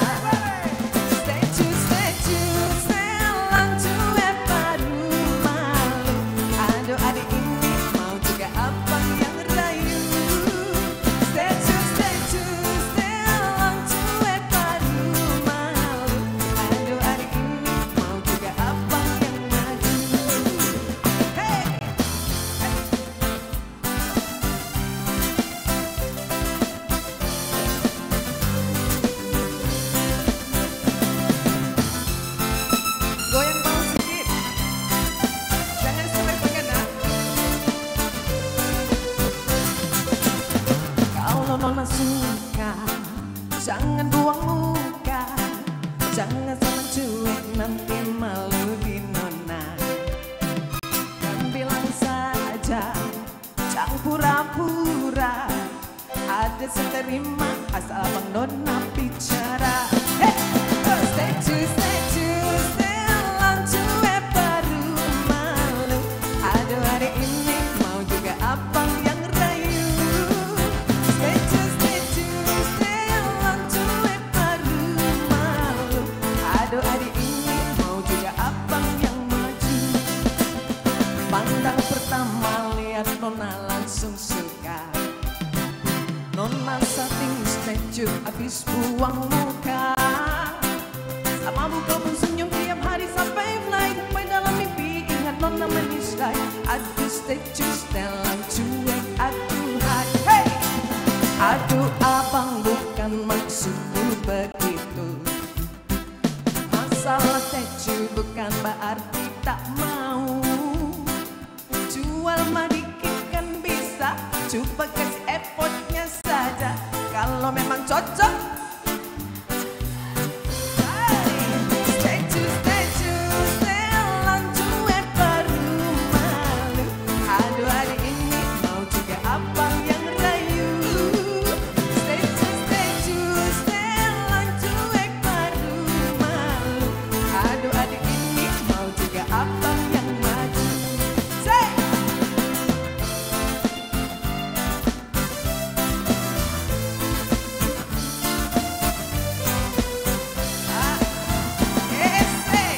Statue, statue, setelan cuek baru malu. Aduh adik ini mau juga abang yang rayu. Statue, statue, setelan cuek baru malu. Aduh adik ini mau juga abang yang maju. Hey! Goyang bawah sedikit. Jangan sampai pengenah. Kalau Nona suka, jangan buang muka. Jangan sama cuek nanti malu di Nona. Kan bilang saja, jangan pura-pura. Ada seterima asal abang Nona bicara. Hey! Statue, statue, setelan cuek baru malu. Aduh hari ini mau juga abang yang rayu. Statue, statue, setelan cuek baru malu. Aduh hari ini mau juga abang yang maju. Pandang pertama lihat Nona langsung suka. Nona setting statue habis buang muka. Sama buka pun senyum tiap hari sampai fly. Sampai dalam mimpi ingat Nona menislah. Aduh statue setelan cuek aduhai. Hey! Aduh abang bukan maksudku begitu. Masalah statue bukan berarti tak mau. Jual mah dikit kan bisa. Coba kasih effortnya saja. Kalau memang cocok. Statue, statue, setelan cuek baru malu. Aduh hari ini mau juga abang yang rayu. Statue, statue, setelan cuek baru malu. Aduh adik ini mau juga abang yang maju. Say! Yes, say!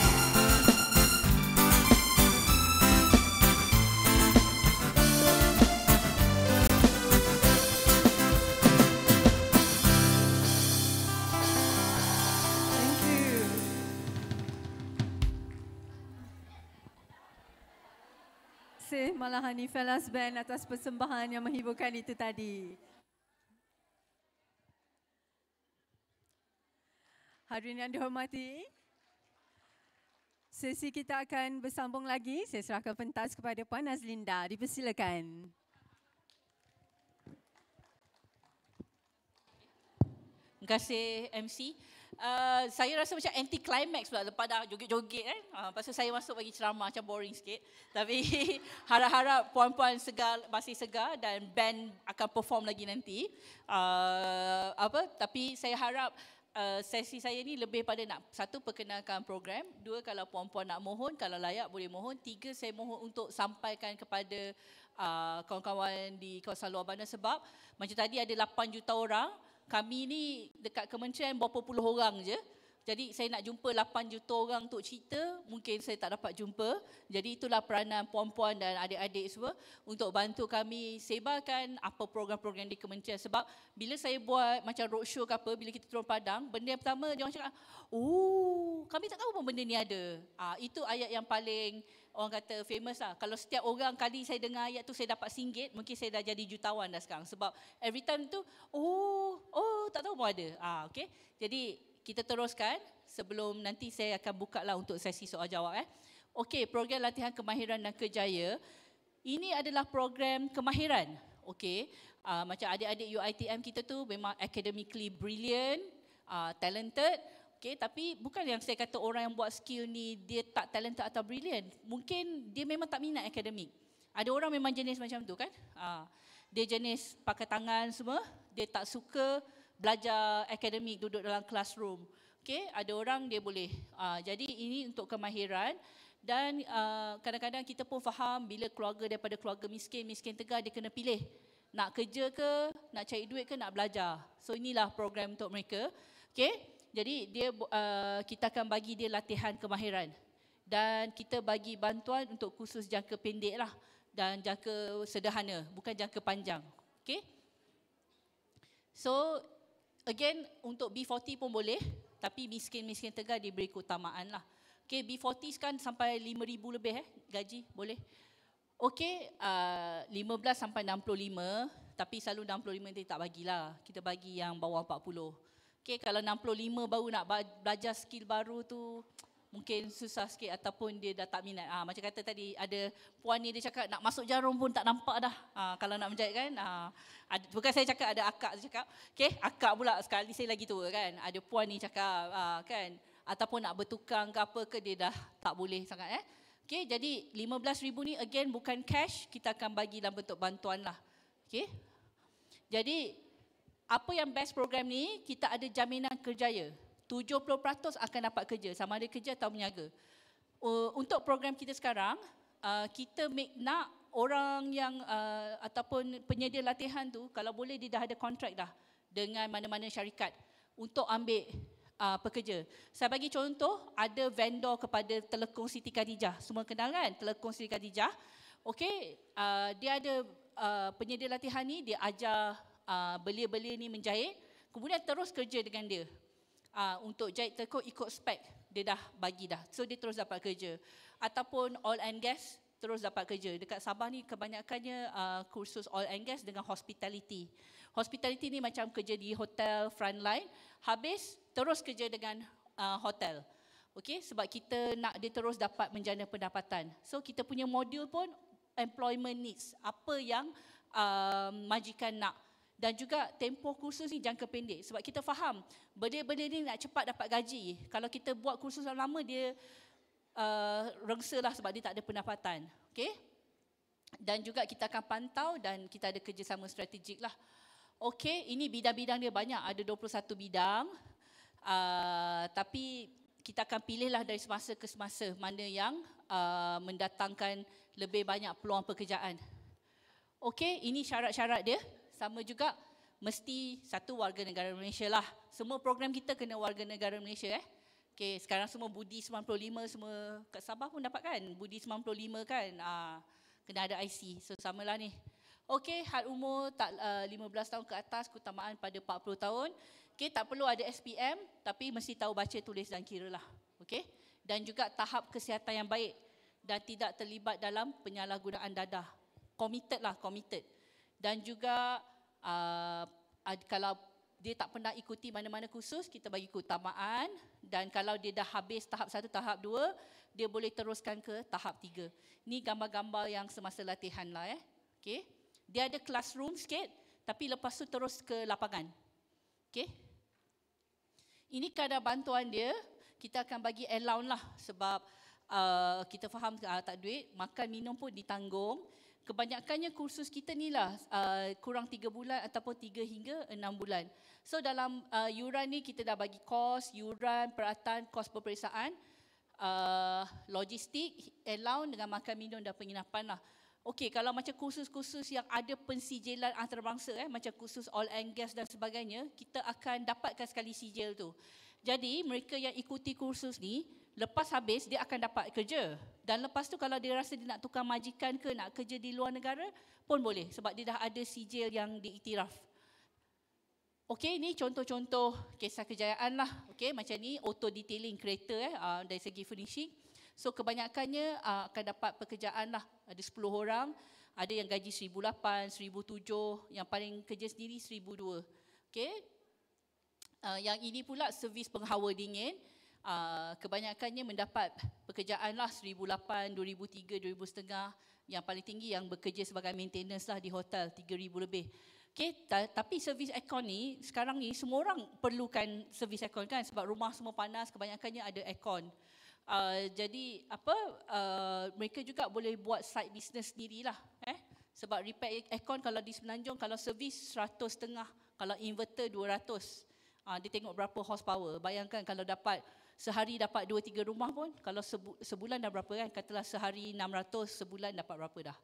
Thank you. Terima kasih Malahani Fellas Band atas persembahan yang menghiburkan itu tadi. Hadirin yang dihormati, sesi kita akan bersambung lagi. Saya serahkan pentas kepada Puan Nazlinda. Dipersilakan. Terima kasih MC. Saya rasa macam anti-climax pula lepas dah joget-joget kan. Lepas tu saya masuk bagi ceramah macam boring sikit. Tapi harap-harap puan-puan segar, masih segar dan band akan perform lagi nanti. Tapi saya harap sesi saya ni lebih pada nak, satu, perkenalkan program. Dua, kalau puan-puan nak mohon, kalau layak boleh mohon. Tiga, saya mohon untuk sampaikan kepada kawan-kawan di kawasan luar bandar sebab macam tadi ada 8 juta orang. Kami ni dekat kementerian berapa puluh orang je. Jadi saya nak jumpa 8 juta orang untuk cerita, mungkin saya tak dapat jumpa. Jadi itulah peranan puan-puan dan adik-adik semua untuk bantu kami sebarkan apa program-program di kementerian. Sebab bila saya buat macam roadshow ke apa, bila kita turun padang, benda yang pertama dia orang cakap, oh kami tak tahu pun benda ni ada. Itu ayat yang paling orang kata famous lah. Kalau setiap orang kali saya dengar ayat tu saya dapat RM1, mungkin saya dah jadi jutawan dah sekarang. Sebab every time tu, tak tahu pun ada. Okay. Jadi kita teruskan sebelum nanti saya akan buka lah untuk sesi soal jawab. Okey, program latihan kemahiran dan kerjaya. Ini adalah program kemahiran. Okey, macam adik-adik UiTM kita tu memang academically brilliant, talented. Okey, tapi bukan yang saya kata orang yang buat skill ni dia tak talented atau brilliant. Mungkin dia memang tak minat akademik. Ada orang memang jenis macam tu kan. Dia jenis pakai tangan semua, dia tak suka belajar akademik, duduk dalam classroom. Okey, ada orang dia boleh. Jadi ini untuk kemahiran. Dan kadang-kadang kita pun faham bila keluarga daripada keluarga miskin tegar, dia kena pilih. Nak kerja ke, nak cari duit ke, nak belajar. So inilah program untuk mereka. Okay? Jadi kita akan bagi dia latihan kemahiran. Dan kita bagi bantuan untuk kursus jangka pendek lah. Dan jangka sederhana, bukan jangka panjang. Okay? So again, untuk B40 pun boleh. Tapi miskin tegar diberi keutamaan lah. Okay, B40 kan sampai 5,000 lebih gaji, boleh. Okay, 15 sampai 65, tapi selalu 65 dia tak bagilah. Kita bagi yang bawah 40. Okay, kalau 65 baru nak belajar skill baru tu, mungkin susah sikit ataupun dia dah tak minat. Macam kata tadi, ada puan ni dia cakap nak masuk jarum pun tak nampak dah. Kalau nak menjahit kan. Bukan saya cakap, ada akak saya cakap. Okay, akak pula sekali saya lagi tua kan. Ada puan ni cakap kan. Ataupun nak bertukang ke apa ke dia dah tak boleh sangat Okay, jadi 15,000 ni again bukan cash, kita akan bagi dalam bentuk bantuan lah. Okay. Jadi apa yang best program ni, kita ada jaminan kerjaya. 70% akan dapat kerja, sama ada kerja atau berniaga. Untuk program kita sekarang, kita nak orang yang ataupun penyedia latihan tu, kalau boleh dia dah ada kontrak dah dengan mana-mana syarikat untuk ambil pekerja. Saya bagi contoh, ada vendor kepada Telekong Siti Khadijah. Semua kenal kan Telekong Siti Khadijah? Okey, dia ada penyedia latihan ni, dia ajar belia-belia ni menjahit, kemudian terus kerja dengan dia. Untuk jahit telekong ikut spek, dia dah bagi dah. So dia terus dapat kerja. Ataupun oil and gas, terus dapat kerja. Dekat Sabah ni kebanyakannya kursus oil and gas dengan hospitality. Hospitality ni macam kerja di hotel frontline, habis terus kerja dengan hotel. Okey, sebab kita nak dia terus dapat menjana pendapatan. So kita punya modul pun employment needs, apa yang majikan nak. Dan juga tempoh kursus ni jangka pendek. Sebab kita faham, belia-belia ni nak cepat dapat gaji. Kalau kita buat kursus yang lama, dia rengsa lah sebab dia tak ada pendapatan. Okey? Dan juga kita akan pantau dan kita ada kerjasama strategik lah. Okey, ini bidang-bidang dia banyak. Ada 21 bidang. Tapi kita akan pilihlah dari semasa ke semasa mana yang mendatangkan lebih banyak peluang pekerjaan. Okey, ini syarat-syarat dia. Sama juga, mesti satu warga negara Malaysia lah. Semua program kita kena warga negara Malaysia Okey, sekarang semua Budi 95 semua kat Sabah pun dapat kan? Budi 95 kan? Kena ada IC. So samalah ni. Okey, had umur tak 15 tahun ke atas, keutamaan pada 40 tahun. Okey, tak perlu ada SPM, tapi mesti tahu baca, tulis dan kira lah. Okey, dan juga tahap kesihatan yang baik dan tidak terlibat dalam penyalahgunaan dadah. Committed lah, committed. Dan juga kalau dia tak pernah ikuti mana-mana kursus, kita bagi keutamaan. Dan kalau dia dah habis tahap 1, tahap 2, dia boleh teruskan ke tahap 3. Ni gambar-gambar yang semasa latihan lah Okay. Dia ada classroom sikit, tapi lepas tu terus ke lapangan. Okay. Ini kadar bantuan dia, kita akan bagi allowance lah. Sebab kita faham tak duit, makan minum pun ditanggung. Kebanyakannya kursus kita ni lah kurang 3 bulan ataupun 3 hingga 6 bulan. So dalam yuran ni kita dah bagi kos, yuran, peralatan, kos peperiksaan, logistik, allowance dengan makan minum dan penginapan lah. Okey, kalau macam kursus-kursus yang ada pensijilan antarabangsa macam kursus oil and gas dan sebagainya, kita akan dapatkan sekali sijil tu. Jadi mereka yang ikuti kursus ni, lepas habis dia akan dapat kerja. Dan lepas tu kalau dia rasa dia nak tukar majikan ke nak kerja di luar negara pun boleh sebab dia dah ada sijil yang diiktiraf. Okey, ni contoh-contoh kisah kejayaan lah. Okey, macam ni auto detailing kereta dari segi finishing. So kebanyakannya akan dapat pekerjaan lah. Ada 10 orang, ada yang gaji 1,800, 1,700, yang paling kerja sendiri 1,200. Okey. Yang ini pula servis penghawa dingin. Kebanyakannya mendapat pekerjaan lah 1008, 2003, 2000 yang paling tinggi yang bekerja sebagai maintenance lah di hotel 3000 lebih. Okay, tapi servis aircon ni sekarang ni semua orang perlukan servis aircon kan, sebab rumah semua panas, kebanyakannya ada aircon. Jadi mereka juga boleh buat side business sendirilah. Sebab repair aircon kalau di Semenanjung, kalau servis 100.5, kalau inverter 200. Dia tengok berapa horsepower. Bayangkan kalau dapat sehari dapat 2-3 rumah pun, kalau sebulan dah berapa kan? Katalah sehari 600, sebulan dapat berapa dah?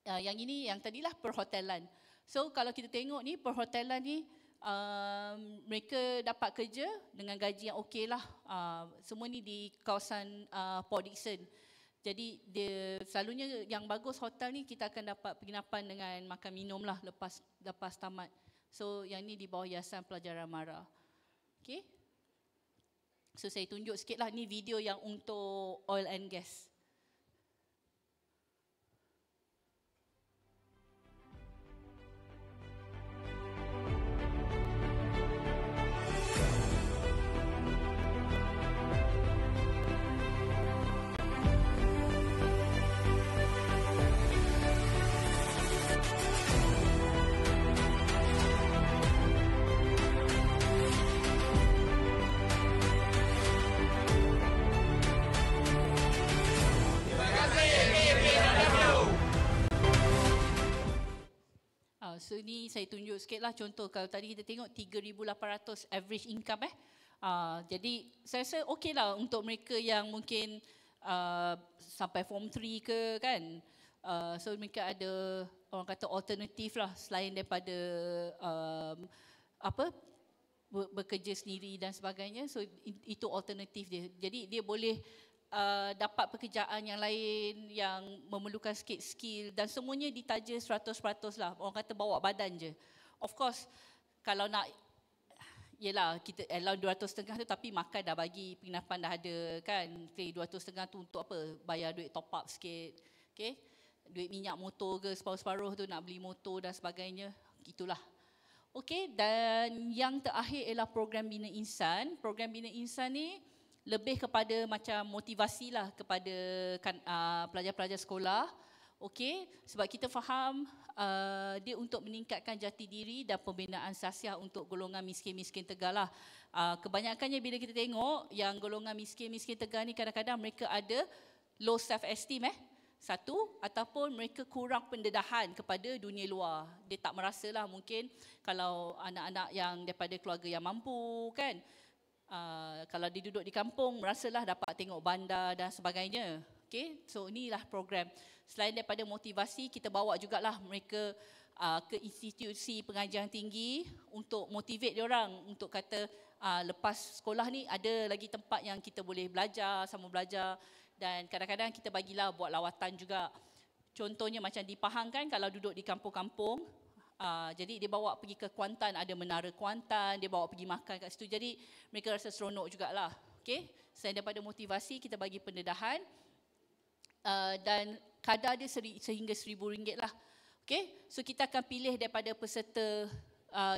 Yang ini, yang tadilah perhotelan. So kalau kita tengok ni, perhotelan ni mereka dapat kerja dengan gaji yang okey lah. Semua ni di kawasan Port Dickson. Jadi dia selalunya yang bagus hotel ni kita akan dapat penginapan dengan makan minum lah lepas tamat. So yang ni di bawah Yayasan Pelajaran Mara. Okay. So saya tunjuk sikit lah, ni video yang untuk oil and gas. So ni saya tunjuk sikit lah contoh. Kalau tadi kita tengok 3,800 average income jadi saya rasa okey lah untuk mereka yang mungkin sampai form 3 ke kan. So mereka ada orang kata alternatif lah selain daripada bekerja sendiri dan sebagainya. So itu alternatif dia. Jadi dia boleh dapat pekerjaan yang lain yang memerlukan sikit skill dan semuanya ditaja 100% lah. Orang kata bawa badan je. Of course, kalau nak, yelah kita allowance 200.5 tu tapi makan dah bagi, penginapan dah ada kan. 200.5 tu untuk apa? Bayar duit top up sikit. Okay? Duit minyak motor ke separuh-separuh tu nak beli motor dan sebagainya. Itulah. Okay, dan yang terakhir ialah program Bina Insan. Program Bina Insan ni lebih kepada macam motivasi lah kepada pelajar-pelajar sekolah. Okey, sebab kita faham dia untuk meningkatkan jati diri dan pembinaan sasiah untuk golongan miskin-miskin Tegar lah. Kebanyakannya bila kita tengok yang golongan miskin-miskin Tegar ni kadang-kadang mereka ada low self-esteem satu, ataupun mereka kurang pendedahan kepada dunia luar. Dia tak merasalah mungkin kalau anak-anak yang daripada keluarga yang mampu kan. Kalau dia duduk di kampung, merasalah dapat tengok bandar dan sebagainya. Okay, so inilah program. Selain daripada motivasi, kita bawa jugalah mereka ke institusi pengajian tinggi untuk motivate diorang untuk kata lepas sekolah ni ada lagi tempat yang kita boleh belajar, sama belajar. Dan kadang-kadang kita bagilah buat lawatan juga. Contohnya macam di Pahang kan, kalau duduk di kampung-kampung, jadi dia bawa pergi ke Kuantan, ada menara Kuantan, dia bawa pergi makan kat situ. Jadi mereka rasa seronok jugalah. Okay? Selain daripada motivasi, kita bagi pendedahan dan kadar dia sehingga RM1,000 lah. Okay? So kita akan pilih daripada peserta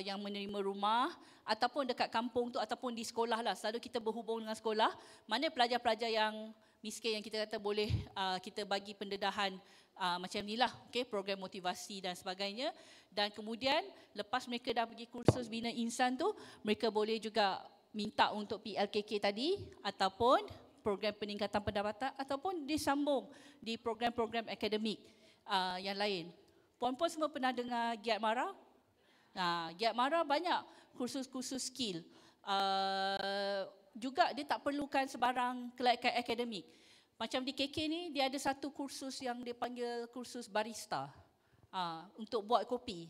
yang menerima rumah ataupun dekat kampung tu ataupun di sekolah lah. Selalu kita berhubung dengan sekolah. Mana pelajar-pelajar yang miskin yang kita kata boleh kita bagi pendedahan macam inilah, okay, program motivasi dan sebagainya. Dan kemudian lepas mereka dah pergi kursus Bina Insan tu, mereka boleh juga minta untuk PLKK tadi ataupun program peningkatan pendapatan ataupun disambung di program-program akademik yang lain. Puan-puan semua pernah dengar Giat Mara? Giat Mara banyak kursus-kursus skill. Juga dia tak perlukan sebarang kelayakan akademik. Macam di KK ni, dia ada satu kursus yang dia panggil kursus barista untuk buat kopi.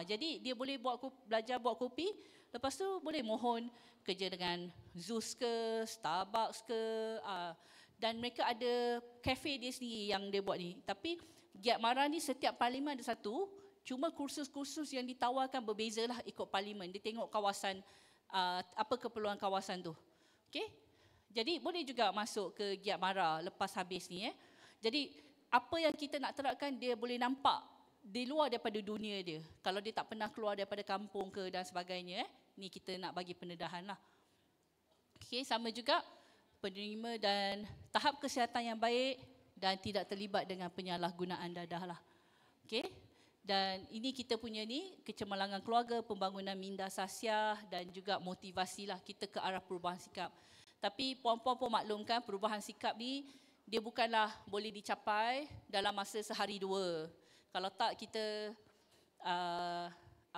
Jadi dia boleh belajar buat kopi, lepas tu boleh mohon kerja dengan Zeus ke, Starbucks ke, dan mereka ada kafe dia sendiri yang dia buat ni. Tapi Giat Mara ni setiap parlimen ada satu, cuma kursus-kursus yang ditawarkan berbezalah ikut parlimen. Dia tengok kawasan, apa keperluan kawasan tu. Okay? Jadi boleh juga masuk ke Giat Mara lepas habis ni. Jadi apa yang kita nak terapkan dia boleh nampak di luar daripada dunia dia. Kalau dia tak pernah keluar daripada kampung ke dan sebagainya. Ni kita nak bagi pendedahan lah. Okay, sama juga penerima dan tahap kesihatan yang baik dan tidak terlibat dengan penyalahgunaan dadah lah. Okey. Dan ini kita punya ni kecemerlangan keluarga, pembangunan minda sasiah dan juga motivasi lah kita ke arah perubahan sikap. Tapi puan-puan pun maklumkan perubahan sikap ni dia bukanlah boleh dicapai dalam masa sehari dua. Kalau tak kita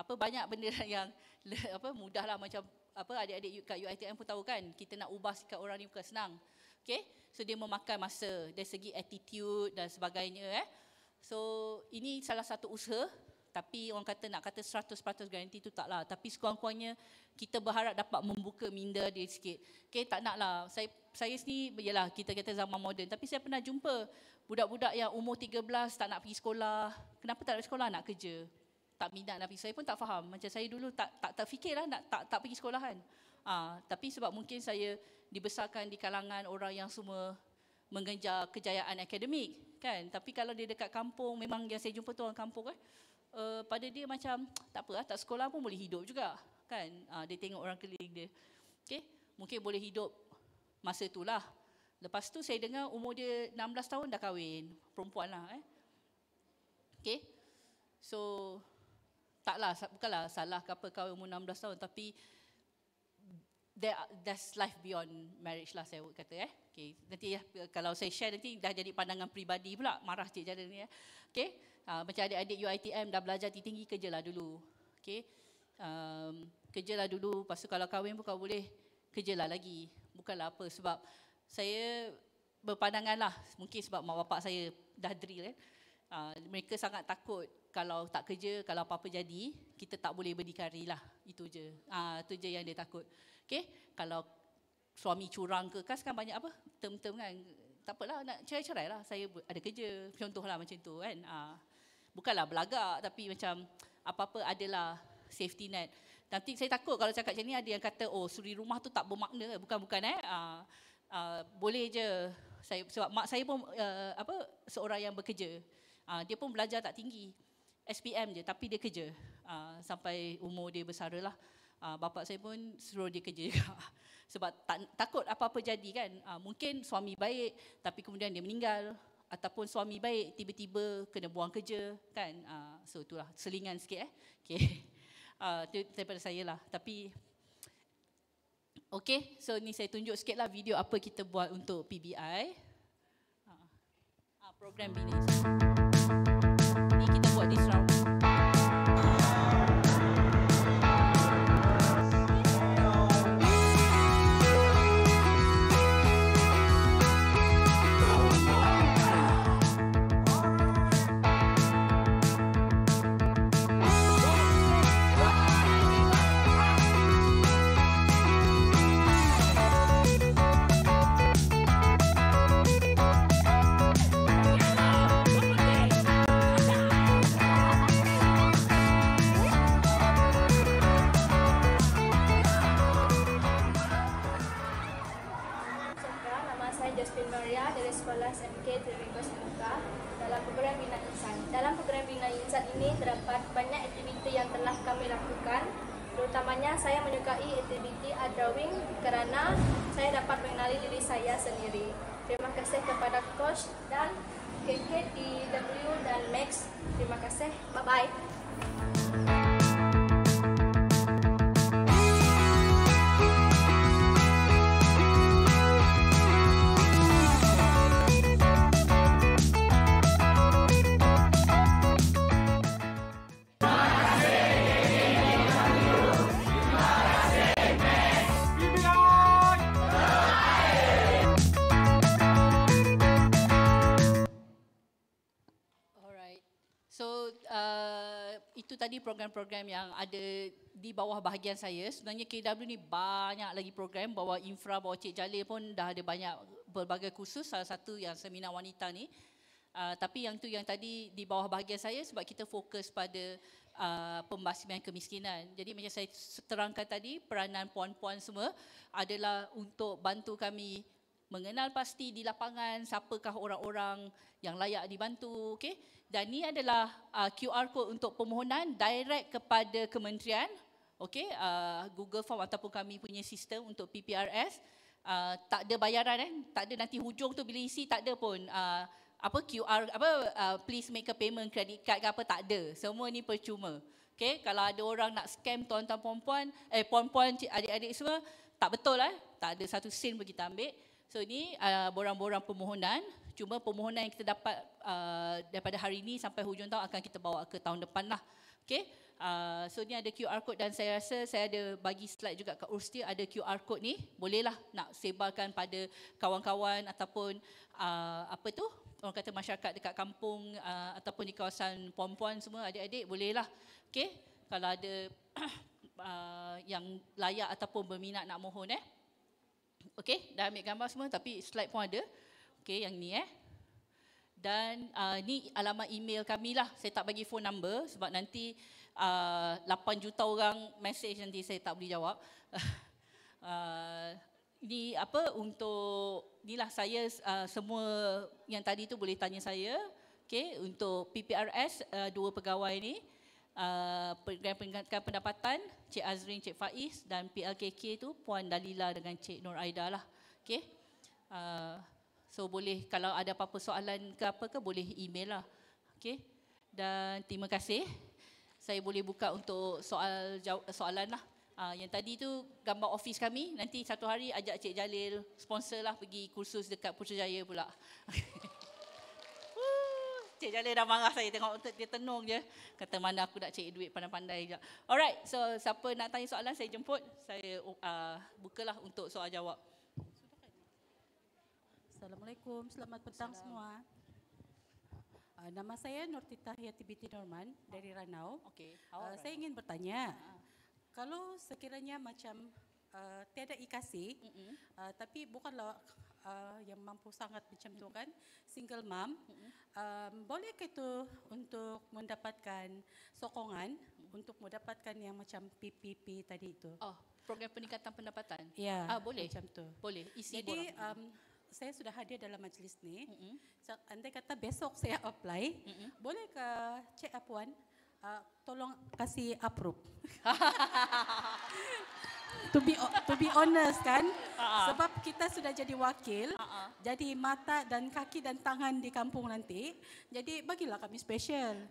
banyak benda yang mudahlah macam adik-adik kat UiTM pun tahu kan, kita nak ubah sikap orang ni bukan senang. Okay? So dia memakan masa dari segi attitude dan sebagainya. So ini salah satu usaha, tapi orang kata nak kata 100% garanti tu taklah. Tapi sekurang-kurangnya kita berharap dapat membuka minda dia sikit. Okay, tak naklah. Saya sendiri, yalah kita kata zaman moden, tapi saya pernah jumpa budak-budak yang umur 13 tak nak pergi sekolah. Kenapa tak nak pergi sekolah? Nak kerja. Tak minat nak pergi. Saya pun tak faham. Macam saya dulu tak fikirlah nak tak pergi sekolah kan. Tapi sebab mungkin saya dibesarkan di kalangan orang yang semua mengejar kejayaan akademik kan. Tapi kalau dia dekat kampung, memang yang saya jumpa tu orang kampung kan. Pada dia macam tak apa, tak sekolah pun boleh hidup juga kan. Dia tengok orang keliling dia. Okay? Mungkin boleh hidup masa itulah. Lepas tu saya dengar umur dia 16 tahun dah kahwin. Perempuan lah. Okay? So bukanlah salah ke apa kahwin umur 16 tahun, tapi there's life beyond marriage lah saya kata. Okay. Nanti kalau saya share nanti dah jadi pandangan peribadi pula, marah Cik Jara ni. Okay. Macam adik-adik UiTM dah belajar tinggi, kerjalah dulu. Okay. Kerjalah dulu, lepas tu kalau kahwin pun kau boleh kerjalah lagi. Bukanlah apa, sebab saya berpandangan lah, mungkin sebab mak bapak saya dah drill kan. Mereka sangat takut kalau tak kerja, kalau apa-apa jadi, kita tak boleh berdikari lah. Itu je. Itu je yang dia takut. Okay? Kalau suami curang ke, kan banyak term-term kan. Tak apalah, nak cerai-cerai lah. Saya ada kerja. Contohlah macam tu kan. Bukanlah belagak, tapi macam apa-apa adalah safety net. Nanti saya takut kalau cakap macam ni ada yang kata, oh suri rumah tu tak bermakna. Bukan. Boleh je. Sebab mak saya pun seorang yang bekerja. Dia pun belajar tak tinggi. SPM je, tapi dia kerja. Sampai umur dia bersara lah. Bapa saya pun suruh dia kerja juga. Sebab takut apa-apa jadi kan. Mungkin suami baik, tapi kemudian dia meninggal. Ataupun suami baik, tiba-tiba kena buang kerja kan. So itulah, selingan sikit Okay. Itu daripada saya lah. Tapi okay, so ni saya tunjuk sikit lah video apa kita buat untuk PBI. Program BINIS. Ni kita buat di Sarawak. Dalam program Bina Insan ini terdapat banyak aktiviti yang telah kami lakukan. Terutamanya saya menyukai aktiviti art drawing kerana saya dapat mengenali diri saya sendiri. Terima kasih kepada coach dan KK, DW dan Max. Terima kasih. Bye-bye. Itu tadi program-program yang ada di bawah bahagian saya. Sebenarnya KW ni banyak lagi program, bawah infra, bawah Cik Jalil pun dah ada banyak berbagai kursus. Salah satu yang seminar wanita ni. Tapi yang tu yang tadi di bawah bahagian saya sebab kita fokus pada pembasmian kemiskinan. Jadi macam saya terangkan tadi, peranan puan-puan semua adalah untuk bantu kami mengenal pasti di lapangan siapakah orang-orang yang layak dibantu. Okay? Dan ni adalah QR code untuk permohonan direct kepada kementerian. Okay? Google Form ataupun kami punya sistem untuk PPRS. tak ada bayaran tak ada nanti hujung tu bila isi tak ada pun QR please make a payment credit card ke apa tak ada. Semua ni percuma. Okay, kalau ada orang nak scam tuan-tuan puan-puan, adik-adik semua, tak betul tak ada satu sen pun kita ambil. So ni borang-borang permohonan. Cuma permohonan yang kita dapat daripada hari ini sampai hujung tahun akan kita bawa ke tahun depan lah. Okay. So ni ada QR code dan saya rasa saya ada bagi slide juga kat Ursti, ada QR code ni. Bolehlah nak sebarkan pada kawan-kawan ataupun orang kata masyarakat dekat kampung ataupun di kawasan puan-puan semua, adik-adik bolehlah. Okay. Kalau ada yang layak ataupun berminat nak mohon Okay, dah ambil gambar semua tapi slide pun ada. Okay, yang ni Dan ni alamat email kami lah. Saya tak bagi phone number sebab nanti 8 juta orang message nanti saya tak boleh jawab. Ni untuk inilah saya semua yang tadi tu boleh tanya saya. Okay, untuk PPRS 2 pegawai ni Program Peningkatan Pendapatan Cik Azrin, Cik Faiz dan PLKK tu Puan Dalila dengan Cik Nur Aida lah. Okay. So boleh kalau ada apa-apa soalan ke apa ke boleh email lah. Okay. Dan terima kasih. Saya boleh buka untuk soalan lah. Yang tadi tu gambar office kami. Nanti satu hari ajak Cik Jalil sponsor lah pergi kursus dekat Putrajaya pula. Cik Jalil dah marah saya tengok dia tenung je. Kata mana aku nak cari duit pandai-pandai je. Alright, so siapa nak tanya soalan saya jemput. Saya bukalah untuk soal jawab. Assalamualaikum, selamat petang semua. Nama saya Nurtita Hayati binti Norman dari Ranau. Okey. Saya ingin bertanya, kalau sekiranya macam tiada ikasi, tapi bukanlah yang mampu sangat macam tu kan, single mom, bolehkah itu untuk mendapatkan sokongan untuk mendapatkan yang macam PPP tadi itu? Oh, program peningkatan pendapatan? Ya, boleh. macam tu. Boleh, isi Jadi, saya sudah hadir dalam majlis ni. Andai kata besok saya apply, bolehkah Cik Puan tolong kasih approve? To be honest kan, sebab kita sudah jadi wakil, jadi mata dan kaki dan tangan di kampung nanti, jadi bagilah kami special.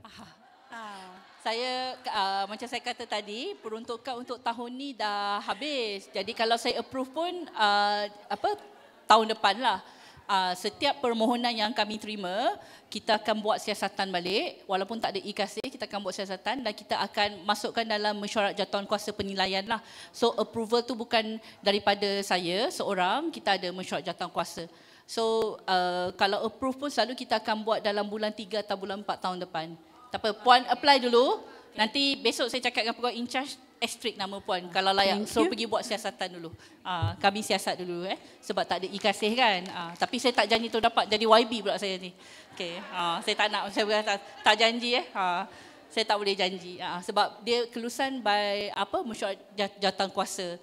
Saya macam saya kata tadi, peruntukan untuk tahun ni dah habis. Jadi kalau saya approve pun tahun depan lah. Setiap permohonan yang kami terima, kita akan buat siasatan balik. Walaupun tak ada ikasi, kita akan buat siasatan dan kita akan masukkan dalam mesyuarat jawatan kuasa penilaian lah. So approval tu bukan daripada saya seorang, kita ada mesyuarat jawatan kuasa. So kalau approve pun selalu kita akan buat dalam bulan 3 atau bulan 4 tahun depan. Tak apa, Puan apply dulu. Nanti besok saya cakap dengan pegawai in charge, ekstrik nama Puan kalau layak. So pergi buat siasatan dulu. Kami siasat dulu sebab tak ada ikasih kan. Tapi saya tak janji tu dapat jadi YB pula saya ni. Okey. Saya tak nak, saya berkata tak janji saya tak boleh janji. Sebab dia kelulusan by mesyuarat jawatan kuasa.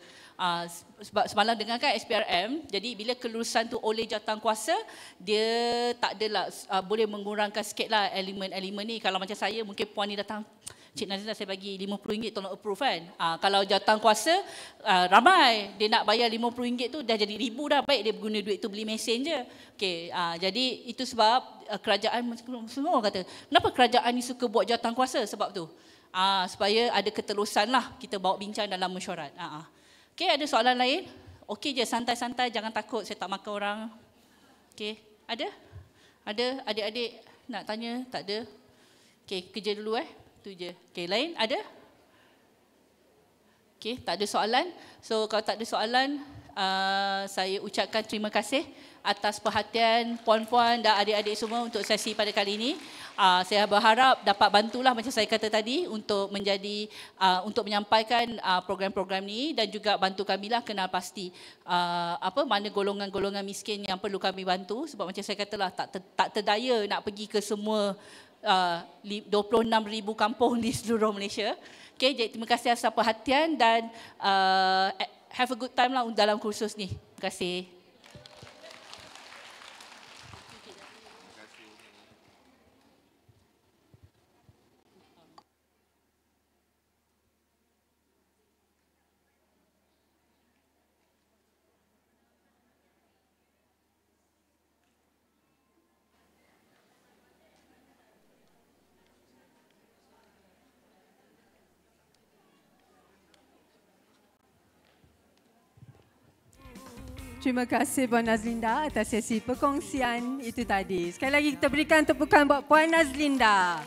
Sebab semalam dengar kan SPRM, jadi bila kelulusan tu oleh jawatan kuasa, dia tak adalah boleh mengurangkan sikit lah elemen-elemen ni. Kalau macam saya, mungkin Puan ni datang, Cik Nazila saya bagi RM50 tolong approve kan. Kalau jawatan kuasa, ramai dia nak bayar RM50 tu dah jadi RM1,000 dah. Baik dia guna duit tu beli mesin je. Okay, jadi itu sebab kerajaan, semua orang kata, kenapa kerajaan ni suka buat jawatan kuasa? Sebab tu. Supaya ada keterusan lah kita bawa bincang dalam mesyuarat. Okey, ada soalan lain? Okey je, santai-santai, jangan takut saya tak makan orang. Okey, ada? Ada adik-adik nak tanya? Tak ada? Okey, kerja dulu tu je. Okey, lain ada? Okey, tak ada soalan. So kalau tak ada soalan, saya ucapkan terima kasih atas perhatian puan-puan dan adik-adik semua untuk sesi pada kali ini. Saya berharap dapat bantulah macam saya kata tadi untuk menjadi untuk menyampaikan program-program ni dan juga bantu kamilah kenal pasti mana golongan-golongan miskin yang perlu kami bantu sebab macam saya katalah tak terdaya nak pergi ke semua 26,000 kampung di seluruh Malaysia. Okay, jadi terima kasih atas perhatian dan have a good time lah dalam kursus ni. Terima kasih. Terima kasih Puan Nazlinda atas sesi perkongsian itu tadi. Sekali lagi kita berikan tepukan buat Puan Nazlinda.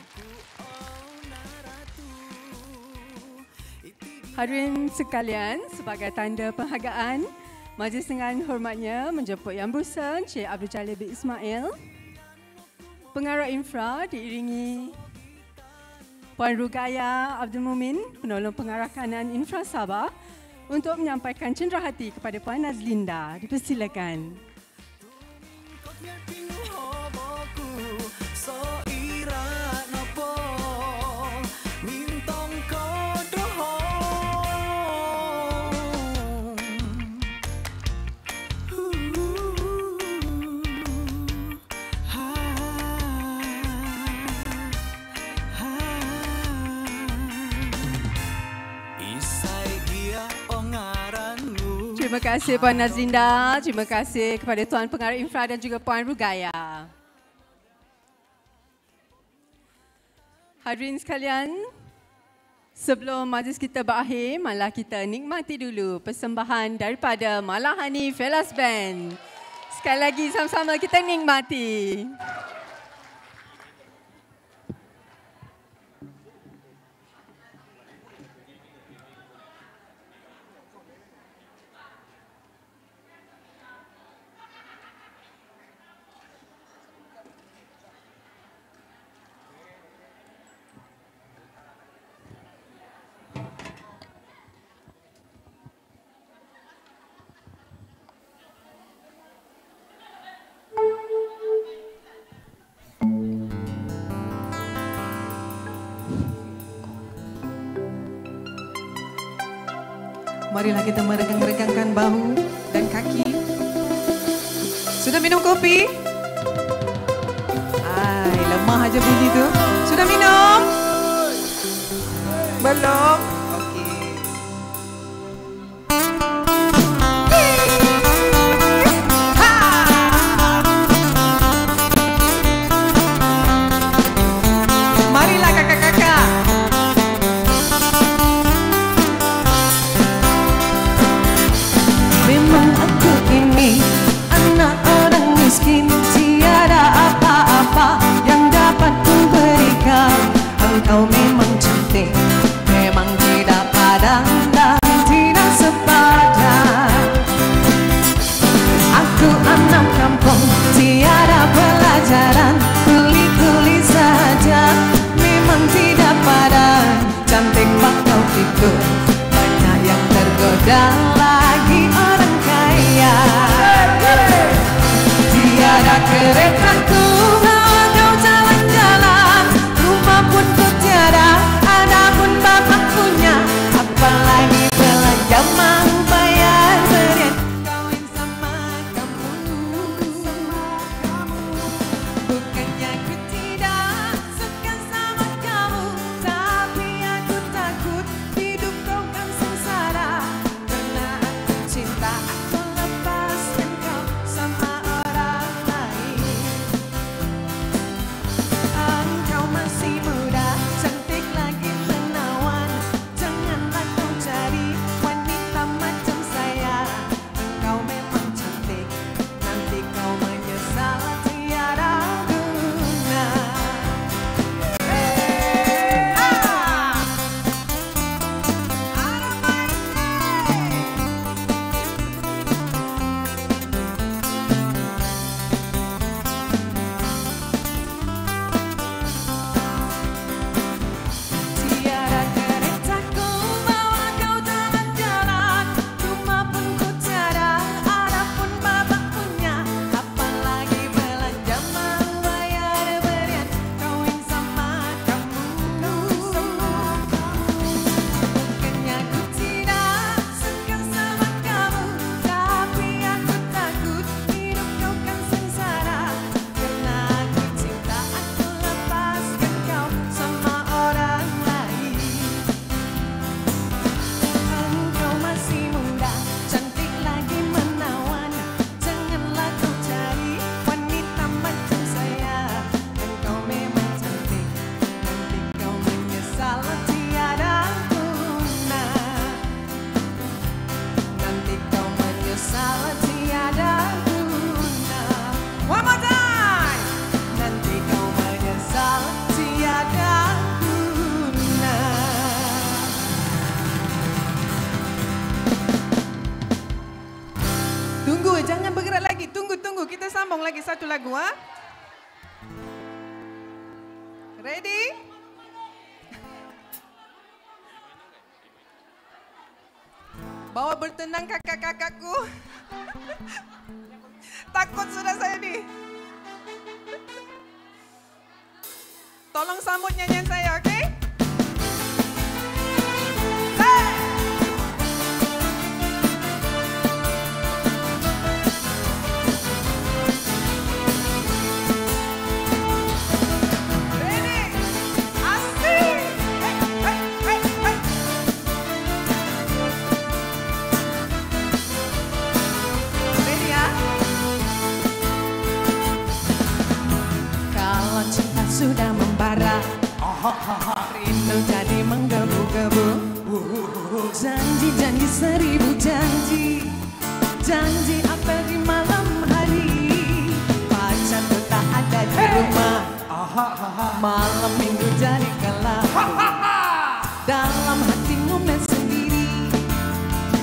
Hadirin sekalian, sebagai tanda penghargaan, majlis dengan hormatnya menjemput Yang Berusaha Encik Abdul Jalil bin Ismail, Pengarah Infra diiringi Puan Rugaya Abdul Mumin, penolong pengarah kanan Infra Sabah, untuk menyampaikan cenderahati kepada Puan Nazlinda. Dipersilakan. Terima kasih Puan Nazlinda, terima kasih kepada Tuan Pengarah Infra dan juga Puan Rugaya. Hadirin sekalian, sebelum majlis kita berakhir, malah kita nikmati dulu persembahan daripada Malahani Felas Band. Sekali lagi sama-sama kita nikmati. Marilah kita meregang-regangkan bahu dan kaki. Sudah minum kopi? Ai, lemah aja bunyi tu. Sudah minum? Belum? Okey. Marilah kakak-kakak. Memang aku ini anak orang miskin, tiada apa-apa yang dapat ku berikan. Engkau memang cantik, memang jiwa Ready? Bawa bertenang kakak-kakakku. Takut sudah saya nih. Tolong sambut nyanyian saya, oke? Sudah membara, rindu jadi menggebu-gebu. Janji-janji seribu janji, janji apel di malam hari. Pacar tuh tak ada di rumah, malam minggu jadi kelabu. Dalam hati ngomel sendiri,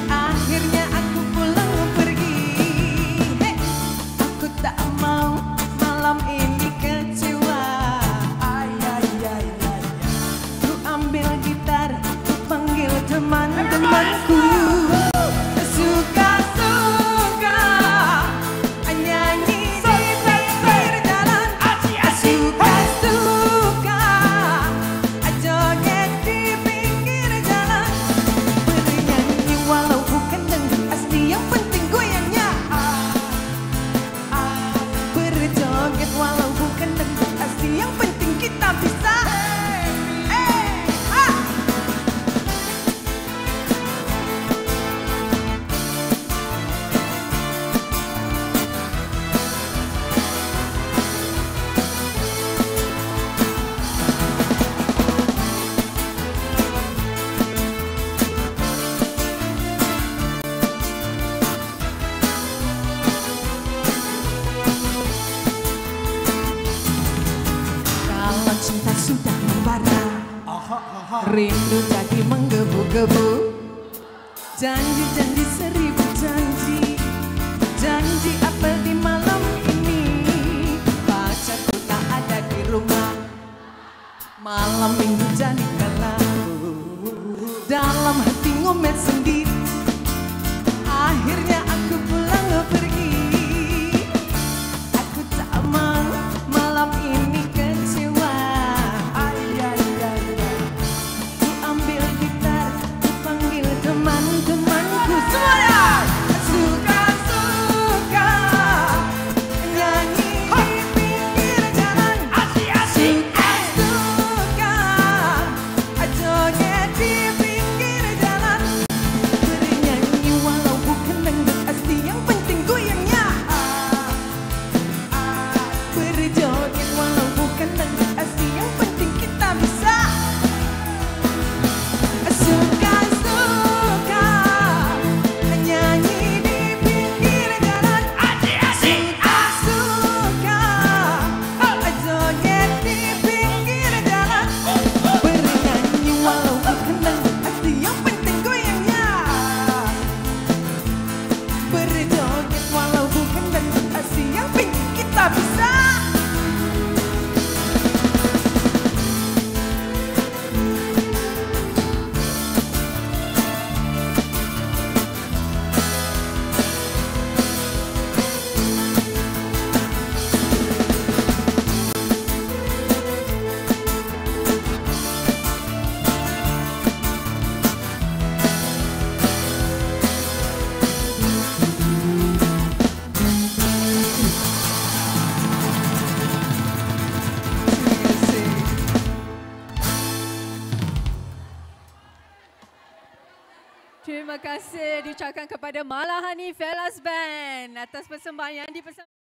akhirnya aku pulang pergi. Aku tak mau malam ini kecewa. Teman-temanku suka-suka nyanyi di pinggir jalan, suka-suka joget di pinggir jalan, bernyanyi walau bukan dengan asli, yang penting goyangnya, berjoget walau bukan dengan asli, yang penting kita bisa. Cinta sudah membara, rindu jadi menggebu-gebu. Janji-janji seribu janji, janji apel di malam ini. Pacarku tak ada di rumah, malam minggu jadi kelabu. Dalam hati ngomel sendiri, akhirnya aku pulang pergi. Aku tak mau malam ini kecewa. Teman-temanku semuanya suka-suka nyanyi di pinggir jalan, suka-suka joget di pinggir jalan, bernyanyi walau bukan dangdut asli, yang penting goyangnya, berjoget walau bukan dangdut asli, yang penting kita bisa. Terima kasih diucapkan kepada Malahani Fellas Band atas persembahan yang dipersembahkan.